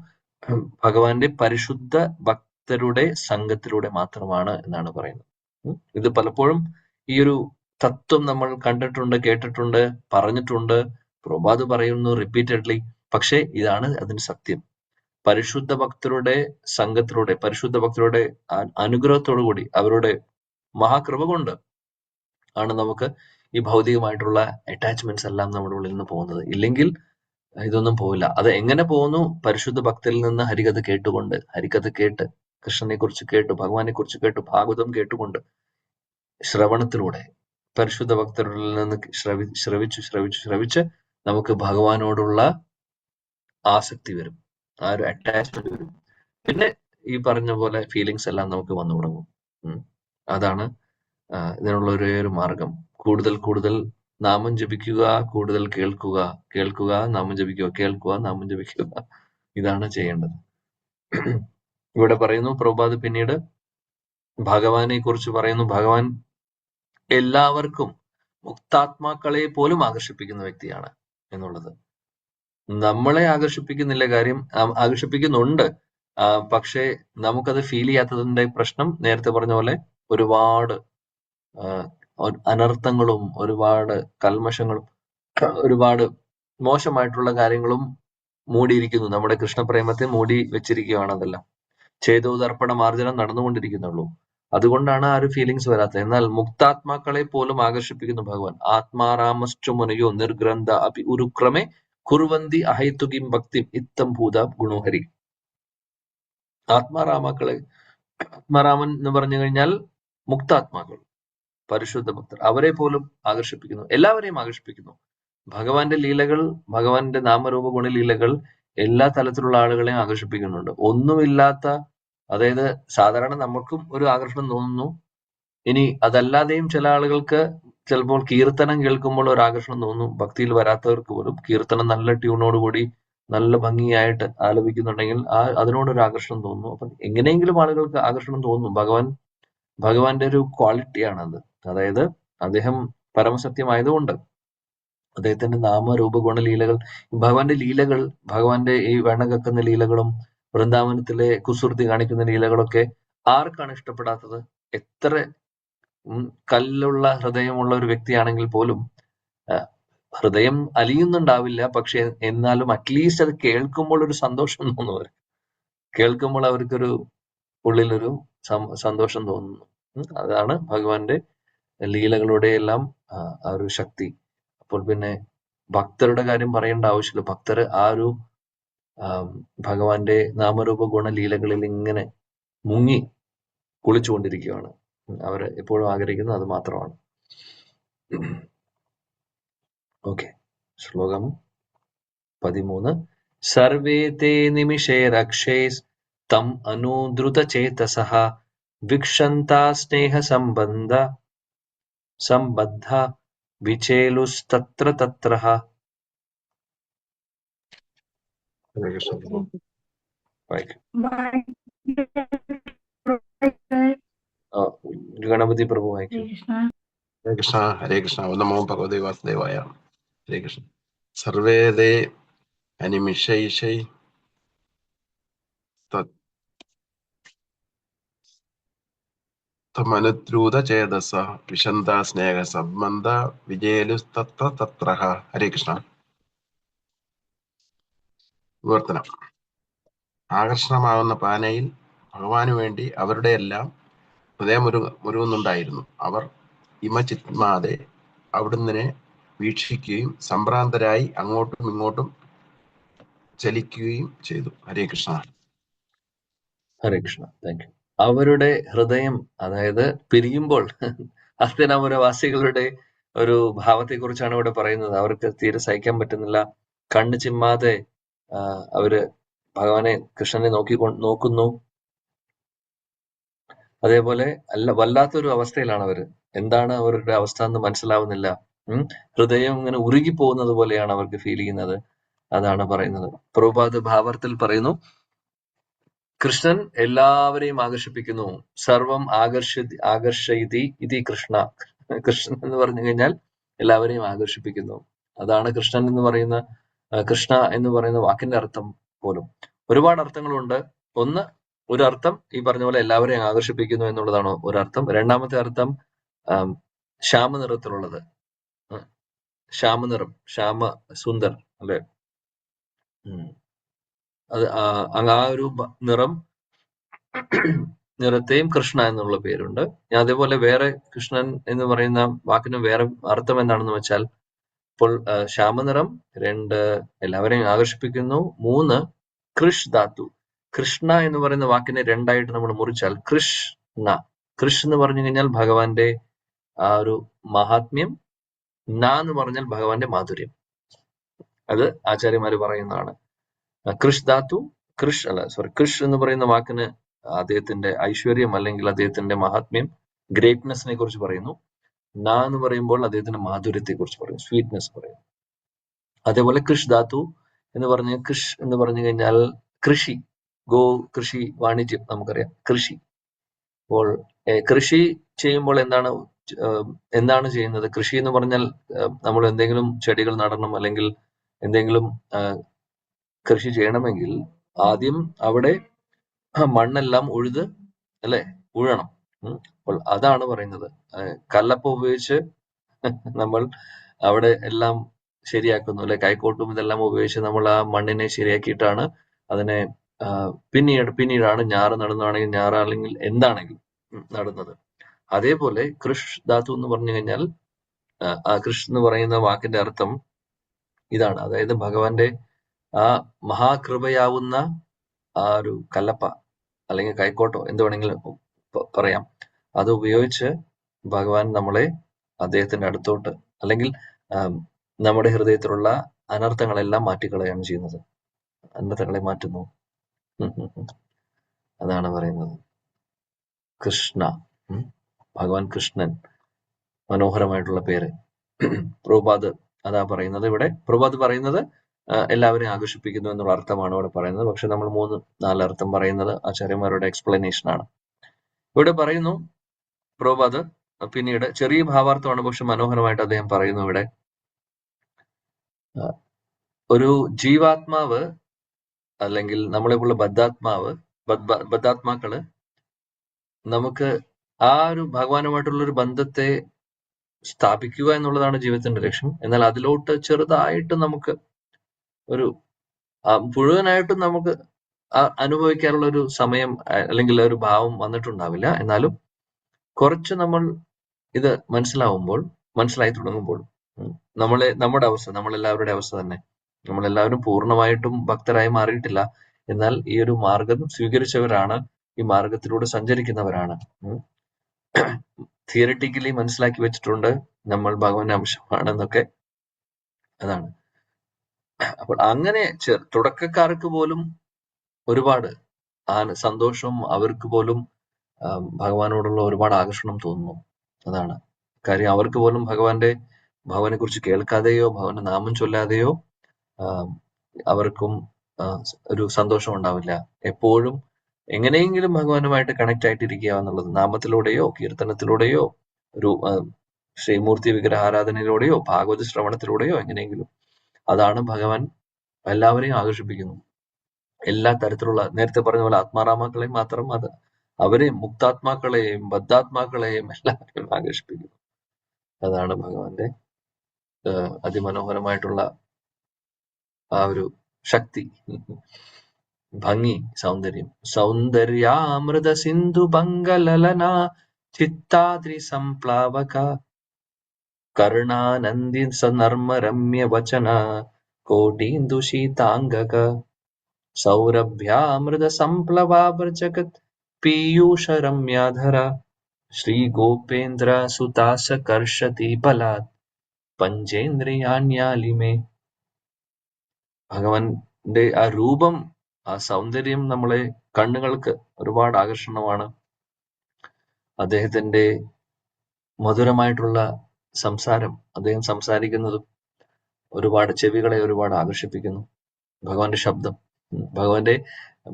ഭഗവാന്റെ പരിശുദ്ധ ഭക്തരുടെ സംഘത്തിലൂടെ മാത്രമാണ് എന്നാണ് പറയുന്നത്. ഇത് പലപ്പോഴും ഈ ഒരു തത്വം നമ്മൾ കണ്ടിട്ടുണ്ട്, കേട്ടിട്ടുണ്ട്, പറഞ്ഞിട്ടുണ്ട്, പ്രഭുപാദ് പറയുന്നു റിപ്പീറ്റഡ്ലി. പക്ഷെ ഇതാണ് അതിന് സത്യം. പരിശുദ്ധ ഭക്തരുടെ സംഘത്തിലൂടെ, പരിശുദ്ധ ഭക്തരുടെ അനുഗ്രഹത്തോടു കൂടി, അവരുടെ മഹാകൃപ കൊണ്ട് ആണ് നമുക്ക് ഈ ഭൗതികമായിട്ടുള്ള അറ്റാച്ച്മെന്റ്സ് എല്ലാം നമ്മുടെ ഉള്ളിൽ നിന്ന് പോകുന്നത്. ഇല്ലെങ്കിൽ ഇതൊന്നും പോവില്ല. അത് എങ്ങനെ പോകുന്നു? പരിശുദ്ധ ഭക്തരിൽ നിന്ന് ഹരികഥ കേട്ടുകൊണ്ട്, ഹരികഥ കേട്ട്, കൃഷ്ണനെ കുറിച്ച് കേട്ടു, ഭഗവാനെ കുറിച്ച് കേട്ടു, ഭാഗവതം കേട്ടുകൊണ്ട്, ശ്രവണത്തിലൂടെ പരിശുദ്ധ ഭക്തരിൽ നിന്ന് ശ്രവിച്ച് നമുക്ക് ഭഗവാനോടുള്ള ആസക്തി വരും, ആ ഒരു അറ്റാച്ച്മെന്റ് വരും. പിന്നെ ഈ പറഞ്ഞ പോലെ ഫീലിങ്സ് എല്ലാം നമുക്ക് വന്നു തുടങ്ങും. അതാണ് ഇതിനുള്ള ഒരു മാർഗം. കൂടുതൽ നാമം ജപിക്കുക, കൂടുതൽ കേൾക്കുക, നാമം ജപിക്കുക, കേൾക്കുക, നാമം ജപിക്കുക. ഇതാണ് ചെയ്യേണ്ടത്. ഇവിടെ പറയുന്നു പ്രഭുപാദ് പിന്നീട് ഭഗവാനെ കുറിച്ച് പറയുന്നു. ഭഗവാൻ എല്ലാവർക്കും മുക്താത്മാക്കളെ പോലും ആകർഷിപ്പിക്കുന്ന വ്യക്തിയാണ് എന്നുള്ളത്. നമ്മളെ ആകർഷിപ്പിക്കുന്നില്ല കാര്യം, ആകർഷിപ്പിക്കുന്നുണ്ട്. പക്ഷേ നമുക്കത് ഫീൽ ചെയ്യാത്തതിന്റെ പ്രശ്നം നേരത്തെ പറഞ്ഞ പോലെ ഒരുപാട് അനർത്ഥങ്ങളും ഒരുപാട് കൽമഷങ്ങളും ഒരുപാട് മോശമായിട്ടുള്ള കാര്യങ്ങളും മൂടിയിരിക്കുന്നു. നമ്മുടെ കൃഷ്ണപ്രേമത്തെ മൂടി വെച്ചിരിക്കുകയാണ്. അതെല്ലാം ചേതോദർപ്പണ മാർജനം നടന്നുകൊണ്ടിരിക്കുന്നുള്ളൂ. അതുകൊണ്ടാണ് ആ ഒരു ഫീലിങ്സ് വരാത്തത്. എന്നാൽ മുക്താത്മാക്കളെ പോലും ആകർഷിപ്പിക്കുന്നു ഭഗവാൻ. ആത്മാരാമശ്ച മുനയോ നിർഗ്രന്ഥ അപി ഉരുക്രമേ കുർവന്തി അഹൈതുകിം ഭക്തി ഇത്തം ഭൂത ഗുണോഹരി. ആത്മാരാമൻ എന്ന് പറഞ്ഞു കഴിഞ്ഞാൽ മുക്താത്മാക്കൾ, പരിശുദ്ധ ഭക്തർ, അവരെ പോലും ആകർഷിപ്പിക്കുന്നു. എല്ലാവരെയും ആകർഷിപ്പിക്കുന്നു. ഭഗവാന്റെ ലീലകൾ, ഭഗവാന്റെ നാമരൂപ ഗുണലീലകൾ എല്ലാ തലത്തിലുള്ള ആളുകളെയും ആകർഷിപ്പിക്കുന്നുണ്ട്. ഒന്നുമില്ലാത്ത, അതായത് സാധാരണ നമുക്കും ഒരു ആകർഷണം തോന്നുന്നു. ഇനി അതല്ലാതെയും ചില ആളുകൾക്ക് ചിലപ്പോൾ കീർത്തനം കേൾക്കുമ്പോൾ ഒരു ആകർഷണം തോന്നും. ഭക്തിയിൽ വരാത്തവർക്ക് പോലും കീർത്തനം നല്ല ട്യൂണോടുകൂടി നല്ല ഭംഗിയായിട്ട് ആലപിക്കുന്നുണ്ടെങ്കിൽ അതിനോടൊരു ആകർഷണം തോന്നുന്നു. അപ്പൊ എങ്ങനെയെങ്കിലും ആളുകൾക്ക് ആകർഷണം തോന്നും. ഭഗവാന്റെ ഒരു ക്വാളിറ്റിയാണത്. അതായത് അദ്ദേഹം പരമസത്യമായതുകൊണ്ട് അദ്ദേഹത്തിന്റെ നാമരൂപ ഗുണലീലകൾ, ഭഗവാന്റെ ലീലകൾ, ഭഗവാന്റെ ഈ വെണ്ണ കക്കുന്ന ലീലകളും വൃന്ദാവനത്തിലെ കുസൃതി കാണിക്കുന്ന ലീലകളൊക്കെ ആർക്കാണ് ഇഷ്ടപ്പെടാത്തത്? എത്ര കല്ലുള്ള ഹൃദയമുള്ള ഒരു വ്യക്തിയാണെങ്കിൽ പോലും ഹൃദയം അലിയുന്നുണ്ടാവില്ല. പക്ഷെ എന്നാലും അറ്റ്ലീസ്റ്റ് അത് കേൾക്കുമ്പോൾ ഒരു സന്തോഷം തോന്നുന്നു. കേൾക്കുമ്പോൾ അവർക്കൊരു ഉള്ളിലൊരു സന്തോഷം തോന്നുന്നു. അതാണ് ഭഗവാന്റെ ലീലകളുടെ എല്ലാം ആ ഒരു ശക്തി. അപ്പോൾ പിന്നെ ഭക്തരുടെ കാര്യം പറയേണ്ട ആവശ്യമില്ല. ഭക്തർ ആ ഒരു ഭഗവാന്റെ നാമരൂപ ഗുണലീലകളിൽ ഇങ്ങനെ മുങ്ങി കുളിച്ചുകൊണ്ടിരിക്കുകയാണ്. അവർ എപ്പോഴും ആഗ്രഹിക്കുന്നത് അത് മാത്രമാണ്. ഓക്കെ, ശ്ലോകം 13. സർവേ തേ നിമിഷേ രക്ഷേസ് തം അനുദ്രുത ചേതസഃ വിക്ഷന്താ സ്നേഹ സംബദ്ധ വിചേലുസ്തത്ര തത്രഃ. ഗണപതി പ്രഭു വായിക്കും. ഹരേ കൃഷ്ണ ഹരേ കൃഷ്ണ. നമോ ഭഗവതേ വാസുദേവായ. ഹരേ കൃഷ്ണ. സർവേ തേ അനിമിഷൈഷൈ തമനുദ്രൂത ചേതസ വിശന്ത സ്നേഹ സംബന്ധ വിജയലുസ്തത്ര തത്രഃ. ഹരേ കൃഷ്ണ. വിവർത്തനം. ആകർഷണമാകുന്ന പാനയിൽ ഭഗവാനു വേണ്ടി അവരുടെ എല്ലാം ഹൃദയമുരുകുന്നുണ്ടായിരുന്നു. അവർ ഇമചിത്മാതെ അവിടുന്ന് വീക്ഷിക്കുകയും സംഭ്രാന്തരായി അങ്ങോട്ടും ഇങ്ങോട്ടും ചലിക്കുകയും ചെയ്തു. ഹരേ കൃഷ്ണ. ഹരേ കൃഷ്ണ. Thank you. അവരുടെ ഹൃദയം, അതായത് പിരിയുമ്പോൾ ഹസ്തിനാപുരവാസികളുടെ ഒരു ഭാവത്തെ കുറിച്ചാണ് ഇവിടെ പറയുന്നത്. അവർക്ക് തീരെ സഹിക്കാൻ പറ്റുന്നില്ല. കണ്ണ് ചിമ്മാതെ അവര് ഭഗവാനെ, കൃഷ്ണനെ നോക്കുന്നു. അതേപോലെ വല്ലാത്തൊരു അവസ്ഥയിലാണ് അവര്. എന്താണ് അവരുടെ അവസ്ഥ എന്ന് മനസ്സിലാവുന്നില്ല. ഹൃദയം ഇങ്ങനെ ഉരുകി പോകുന്നത് പോലെയാണ് അവർക്ക് ഫീൽ ചെയ്യുന്നത്. അതാണ് പറയുന്നത്. പ്രഭുപാദ് ഭാവാർത്ഥത്തിൽ പറയുന്നു, കൃഷ്ണൻ എല്ലാവരെയും ആകർഷിപ്പിക്കുന്നു. സർവം ആകർഷയതി ഇതി കൃഷ്ണ. കൃഷ്ണൻ എന്ന് പറഞ്ഞു കഴിഞ്ഞാൽ എല്ലാവരെയും ആകർഷിപ്പിക്കുന്നു. അതാണ് കൃഷ്ണൻ എന്ന് പറയുന്ന, കൃഷ്ണ എന്ന് പറയുന്ന വാക്കിന്റെ അർത്ഥം പോലും. ഒരുപാട് അർത്ഥങ്ങളുണ്ട്. ഒരർത്ഥം ഈ പറഞ്ഞ പോലെ എല്ലാവരെയും ആകർഷിപ്പിക്കുന്നു എന്നുള്ളതാണ് ഒരർത്ഥം. രണ്ടാമത്തെ അർത്ഥം ശ്യാമ നിറത്തിലുള്ളത്, ശ്യാമനിറം, ശ്യാമ സുന്ദർ അല്ലെ, അത് ആ ഒരു നിറത്തെയും കൃഷ്ണ എന്നുള്ള പേരുണ്ട്. അതേപോലെ വേറെ കൃഷ്ണൻ എന്ന് പറയുന്ന വാക്കിന് വേറെ അർത്ഥം എന്താണെന്ന് വെച്ചാൽ, ഇപ്പോൾ ശ്യാമനിറം, 2 എല്ലാവരെയും ആകർഷിപ്പിക്കുന്നു, 3 കൃഷ് ധാതു. കൃഷ്ണ എന്ന് പറയുന്ന വാക്കിനെ 2ആയിട്ട് നമ്മൾ മുറിച്ചാൽ കൃഷ്ണ. കൃഷ് എന്ന് പറഞ്ഞു കഴിഞ്ഞാൽ ഭഗവാന്റെ ആ ഒരു മഹാത്മ്യം, എന്ന് പറഞ്ഞാൽ ഭഗവാന്റെ മാധുര്യം. അത് ആചാര്യന്മാര് പറയുന്നതാണ്. കൃഷ് ധാതു, കൃഷ് എന്ന് പറയുന്ന വാക്കിന് അദ്ദേഹത്തിന്റെ ഐശ്വര്യം അല്ലെങ്കിൽ അദ്ദേഹത്തിന്റെ മഹാത്മ്യം, ഗ്രേറ്റ്നെസ്സിനെ കുറിച്ച് പറയുന്നു. എന്ന് പറയുമ്പോൾ അദ്ദേഹത്തിന്റെ മാധുര്യത്തെ കുറിച്ച് പറയും, സ്വീറ്റ്നെസ് പറയും. അതേപോലെ കൃഷ് ധാതു എന്ന് പറഞ്ഞ കൃഷ് എന്ന് പറഞ്ഞു കഴിഞ്ഞാൽ കൃഷി, ഗോ കൃഷി വാണിജ്യം നമുക്കറിയാം, കൃഷി. അപ്പോൾ കൃഷി ചെയ്യുമ്പോൾ എന്താണ് ചെയ്യുന്നത്? കൃഷി എന്ന് പറഞ്ഞാൽ നമ്മൾ എന്തെങ്കിലും ചെടികൾ നടണം, അല്ലെങ്കിൽ എന്തെങ്കിലും കൃഷി ചെയ്യണമെങ്കിൽ ആദ്യം അവിടെ മണ്ണെല്ലാം ഉഴണം. അപ്പോൾ അതാണ് പറയുന്നത്. കല്ലപ്പ ഉപയോഗിച്ച് നമ്മൾ അവിടെ എല്ലാം ശരിയാക്കുന്നു, അല്ലെ? കൈക്കോട്ടും ഇതെല്ലാം ഉപയോഗിച്ച് നമ്മൾ ആ മണ്ണിനെ ശരിയാക്കിയിട്ടാണ് അതിനെ പിന്നീടാണ് ഞാറ് നടുന്നതാണെങ്കിൽ ഞാറ്, അല്ലെങ്കിൽ എന്താണെങ്കിൽ നടുന്നത്. അതേപോലെ കൃഷ് ധാതു എന്ന് പറഞ്ഞു കഴിഞ്ഞാൽ ആ കൃഷ് എന്ന് പറയുന്ന വാക്കിന്റെ അർത്ഥം ഇതാണ്. അതായത് ഭഗവാന്റെ ആ മഹാകൃപയാവുന്ന ആ ഒരു കല്ലപ്പ അല്ലെങ്കിൽ കൈക്കോട്ടോ എന്ത് വേണമെങ്കിലും പറയാം, അത് ഉപയോഗിച്ച് ഭഗവാൻ നമ്മളെ അദ്ദേഹത്തിന്റെ അടുത്തോട്ട്, അല്ലെങ്കിൽ നമ്മുടെ ഹൃദയത്തിലുള്ള അനർത്ഥങ്ങളെല്ലാം മാറ്റിക്കളയാണ് ചെയ്യുന്നത്. അനർത്ഥങ്ങളെ മാറ്റുന്നു. അതാണ് പറയുന്നത്. കൃഷ്ണ, ഭഗവാൻ കൃഷ്ണൻ, മനോഹരമായിട്ടുള്ള പേര്. പ്രഭുപാദ് അതാ പറയുന്നത് ഇവിടെ. പ്രഭുപാദ് പറയുന്നത് എല്ലാവരെയും ആകർഷിപ്പിക്കുന്നു എന്നുള്ള അർത്ഥമാണ് ഇവിടെ പറയുന്നത്. പക്ഷെ നമ്മൾ 3-4 അർത്ഥം പറയുന്നത് ആചാര്യന്മാരുടെ എക്സ്പ്ലനേഷൻ ആണ്. ഇവിടെ പറയുന്നു പ്രഭുപാദ് പിന്നീട് ചെറിയ ഭാവാർത്ഥമാണ്, പക്ഷെ മനോഹരമായിട്ട് അദ്ദേഹം പറയുന്നു ഇവിടെ. ഒരു ജീവാത്മാവ് അല്ലെങ്കിൽ നമ്മളെപ്പോലുള്ള ബദ്ധാത്മാക്കള് നമുക്ക് ആ ഒരു ഭഗവാനുമായിട്ടുള്ള ഒരു ബന്ധത്തെ സ്ഥാപിക്കുക എന്നുള്ളതാണ് ജീവിതത്തിന്റെ ലക്ഷ്യം. എന്നാൽ അതിലോട്ട് ചെറുതായിട്ട് നമുക്ക് മുഴുവനായിട്ടും നമുക്ക് അനുഭവിക്കാനുള്ള ഒരു സമയം അല്ലെങ്കിൽ ഒരു ഭാവം വന്നിട്ടുണ്ടാവില്ല. എന്നാലും കുറച്ച് നമ്മൾ ഇത് മനസ്സിലായി തുടങ്ങുമ്പോൾ നമ്മുടെ അവസ്ഥ, നമ്മളെല്ലാവരുടെ അവസ്ഥ തന്നെ, നമ്മളെല്ലാവരും പൂർണ്ണമായിട്ടും ഭക്തരായി മാറിയിട്ടില്ല. എന്നാൽ ഈ ഒരു മാർഗം സ്വീകരിച്ചവരാണ്, ഈ മാർഗത്തിലൂടെ സഞ്ചരിക്കുന്നവരാണ്. തിയറിറ്റിക്കലി മനസ്സിലാക്കി വെച്ചിട്ടുണ്ട് നമ്മൾ ഭഗവാന്റെ അംശമാണെന്നൊക്കെ. അതാണ്. അപ്പോൾ അങ്ങനെ തുടക്കക്കാർക്ക് പോലും ഒരുപാട് സന്തോഷവും അവർക്ക് പോലും ഭഗവാനോടുള്ള ഒരുപാട് ആകർഷണം തോന്നുന്നു. അതാണ് കാര്യം. അവർക്ക് പോലും ഭഗവാനെ കുറിച്ച് കേൾക്കാതെയോ ഭഗവാന്റെ നാമം ചൊല്ലാതെയോ അവർക്കും ഒരു സന്തോഷം ഉണ്ടാവില്ല. എപ്പോഴും എങ്ങനെയെങ്കിലും ഭഗവാനുമായിട്ട് കണക്ട് ആയിട്ടിരിക്കുക എന്നുള്ളത്, നാമത്തിലൂടെയോ കീർത്തനത്തിലൂടെയോ ഒരു ശ്രീമൂർത്തി വിഗ്രഹാരാധനയിലൂടെയോ ഭാഗവത ശ്രവണത്തിലൂടെയോ എങ്ങനെയെങ്കിലും. അതാണ് ഭഗവാൻ എല്ലാവരെയും ആകർഷിപ്പിക്കുന്നു. എല്ലാ തരത്തിലുള്ള, നേരത്തെ പറഞ്ഞ പോലെ ആത്മാരാമാക്കളെയും മാത്രം അവരെയും മുക്താത്മാക്കളെയും ബദ്ധാത്മാക്കളെയും എല്ലാവരെയും ആകർഷിപ്പിക്കുന്നു. അതാണ് ഭഗവാന്റെ അതിമനോഹരമായിട്ടുള്ള ആ ഒരു ശക്തി, ഭംഗി, സൗന്ദര്യം. സൗന്ദര്യാമൃത സിന്ധു ഭംഗലലന ചിത്താദ്രി സംപ്ലാവക കരുണാനന്ദി സനർമ്മ രമ്യ വചന കോട്ടീന്ദു ശീതാംഗക സൗരഭ്യാമൃത സംപ്ലവാവർജഗത് പീയൂഷ രമ്യാധര ശ്രീ ഗോപേന്ദ്ര സുതാസ കർഷതി ബലാത് പഞ്ചേന്ദ്രിയാണ്യാലിമേ. ഭഗവാന്റെ ആ രൂപം, ആ സൗന്ദര്യം നമ്മളെ കണ്ണുകൾക്ക് ഒരുപാട് ആകർഷണമാണ്. അദ്ദേഹത്തിന്റെ മധുരമായിട്ടുള്ള സംസാരം, അദ്ദേഹം സംസാരിക്കുന്നതും ഒരുപാട് ചെവികളെ ഒരുപാട് ആകർഷിപ്പിക്കുന്നു. ഭഗവാന്റെ ശബ്ദം,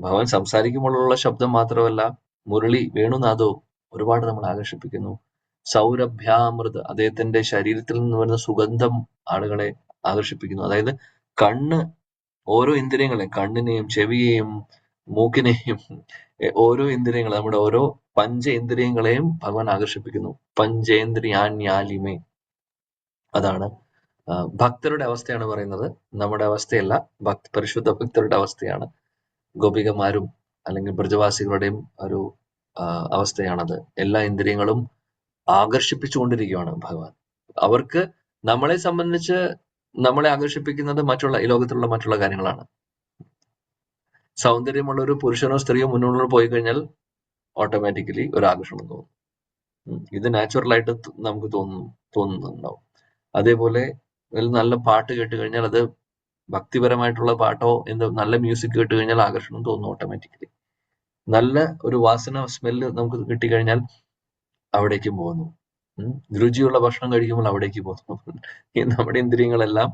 ഭഗവാൻ സംസാരിക്കുമ്പോഴുള്ള ശബ്ദം മാത്രമല്ല, മുരളി വേണുനാദവും ഒരുപാട് നമ്മൾ ആകർഷിപ്പിക്കുന്നു. സൗരഭ്യാമൃത, അദ്ദേഹത്തിന്റെ ശരീരത്തിൽ നിന്ന് വരുന്ന സുഗന്ധം ആളുകളെ ആകർഷിപ്പിക്കുന്നു. അതായത് ഓരോ ഇന്ദ്രിയങ്ങളെയും, കണ്ണിനെയും ചെവിയെയും മൂക്കിനെയും, ഓരോ ഇന്ദ്രിയങ്ങളെ, നമ്മുടെ ഓരോ പഞ്ചേന്ദ്രിയങ്ങളെയും ഭഗവാൻ ആകർഷിപ്പിക്കുന്നു. പഞ്ചേന്ദ്രിയാണ്യാലിമേ. അതാണ് ഭക്തരുടെ അവസ്ഥയാണ് പറയുന്നത്, നമ്മുടെ അവസ്ഥയല്ല. പരിശുദ്ധ ഭക്തരുടെ അവസ്ഥയാണ്. ഗോപികമാരും അല്ലെങ്കിൽ ബ്രജവാസികളുടെയും ഒരു അവസ്ഥയാണത്. എല്ലാ ഇന്ദ്രിയങ്ങളും ആകർഷിപ്പിച്ചുകൊണ്ടിരിക്കുകയാണ് ഭഗവാൻ. അവർക്ക് നമ്മളെ സംബന്ധിച്ച് നമ്മളെ ആകർഷിപ്പിക്കുന്നത് ഈ ലോകത്തിലുള്ള മറ്റുള്ള കാര്യങ്ങളാണ്. സൗന്ദര്യമുള്ള ഒരു പുരുഷനോ സ്ത്രീയോ മുന്നോട്ട് പോയി കഴിഞ്ഞാൽ ഓട്ടോമാറ്റിക്കലി ഒരു ആകർഷണം തോന്നും. ഇത് നാച്ചുറലായിട്ട് നമുക്ക് തോന്നുന്നുണ്ടാവും. അതേപോലെ നല്ല പാട്ട് കേട്ട് കഴിഞ്ഞാൽ, അത് ഭക്തിപരമായിട്ടുള്ള പാട്ടോ നല്ല മ്യൂസിക് കേട്ട് കഴിഞ്ഞാൽ ആകർഷണം തോന്നും ഓട്ടോമാറ്റിക്കലി. നല്ല ഒരു വാസന, സ്മെല്ല് നമുക്ക് കിട്ടിക്കഴിഞ്ഞാൽ അവിടേക്കും പോകുന്നു. രുചിയുള്ള ഭക്ഷണം കഴിക്കുമ്പോൾ അവിടേക്ക് പോകുന്നു. നമ്മുടെ ഇന്ദ്രിയങ്ങളെല്ലാം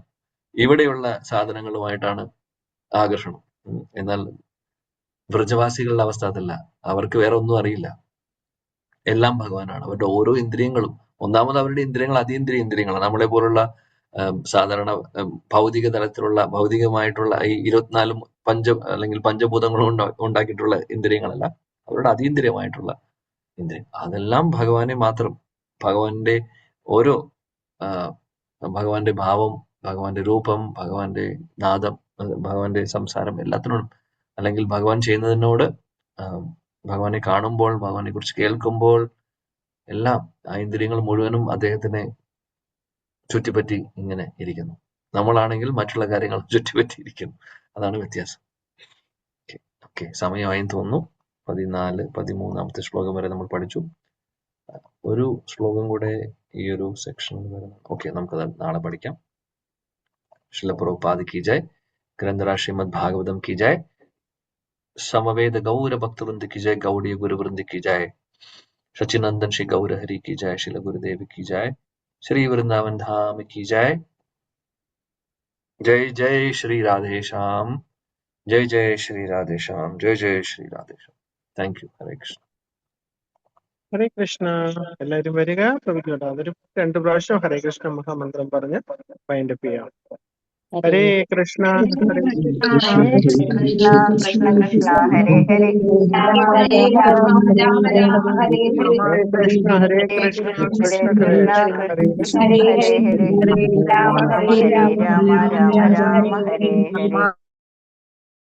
ഇവിടെയുള്ള സാധനങ്ങളുമായിട്ടാണ് ആകർഷണം. എന്നാൽ വ്രജവാസികളുടെ അവസ്ഥ അതല്ല. അവർക്ക് വേറെ ഒന്നും അറിയില്ല. എല്ലാം ഭഗവാനാണ്. അവരുടെ ഓരോ ഇന്ദ്രിയങ്ങളും, ഒന്നാമത് അവരുടെ ഇന്ദ്രിയങ്ങൾ അതീന്ദ്രിയ ഇന്ദ്രിയങ്ങളാണ്. നമ്മളെ പോലുള്ള സാധാരണ ഭൗതിക തലത്തിലുള്ള ഭൗതികമായിട്ടുള്ള ഈ 24 അല്ലെങ്കിൽ പഞ്ചഭൂതങ്ങളും ഉണ്ടാക്കിയിട്ടുള്ള ഇന്ദ്രിയങ്ങളല്ല. അവരുടെ അതീന്ദ്രിയമായിട്ടുള്ള ഇന്ദ്രിയം. അതെല്ലാം ഭഗവാനെ മാത്രം, ഭഗവാന്റെ ഓരോ ഭഗവാന്റെ ഭാവം, ഭഗവാന്റെ രൂപം, ഭഗവാന്റെ നാദം, ഭഗവാന്റെ സംസാരം, എല്ലാത്തിനോടും, അല്ലെങ്കിൽ ഭഗവാൻ ചെയ്യുന്നതിനോട്, ഭഗവാനെ കാണുമ്പോൾ, ഭഗവാനെ കുറിച്ച് കേൾക്കുമ്പോൾ എല്ലാം ആ ഇന്ദ്രിയങ്ങൾ മുഴുവനും അദ്ദേഹത്തിനെ ചുറ്റിപ്പറ്റി ഇങ്ങനെ ഇരിക്കുന്നു. നമ്മളാണെങ്കിൽ മറ്റുള്ള കാര്യങ്ങൾ ചുറ്റിപ്പറ്റിയിരിക്കുന്നു. അതാണ് വ്യത്യാസം. ഓക്കെ, സമയമായെന്ന് തോന്നുന്നു. 14, 13 ശ്ലോകം വരെ നമ്മൾ പഠിച്ചു. ഒരു ശ്ലോകം കൂടെ ഈ ഒരു സെക്ഷനിൽ വരുന്നു. ഓക്കെ, നമുക്കത് നാളെ പഠിക്കാം. श्रील प्रभुपाद की जय, ग्रंथराज श्रीमद् भागवतम की जय, समवेद गौर भक्तवृंद की जय, गौड़ीय गुरु वृंद की जय, सचिनंदन श्री गौर हरि की जय, श्रील गुरुदेव की जय, श्री वृंदावन धाम की जय. जय जय श्री राधे श्याम, जय जय श्री राधे श्याम, जय जय श्री राधे श्याम. Thank you. हरे कृष्ण. ഹരേ കൃഷ്ണ. എല്ലാവരും വരിക, പ്രവചിക്കട്ടെ. അതൊരു 2 പ്രാവശ്യം ഹരേ കൃഷ്ണ മഹാമന്ത്രം പറഞ്ഞ് വൈൻഡപ്പ് ചെയ്യാം. ഹരേ കൃഷ്ണ ഹരേ കൃഷ്ണ കൃഷ്ണ കൃഷ്ണ ഹരേ ഹരേ ഹരേ രാമ രാമ രാമ ഹരേ ഹരേ ഹരേ കൃഷ്ണ ഹരേ കൃഷ്ണ കൃഷ്ണ കൃഷ്ണ ഹരേ ഹരേ ഹരേ ഹരേ രാമ ഹരേ രാമ രാമ രാമ രാമ ഹരേ ഹരേ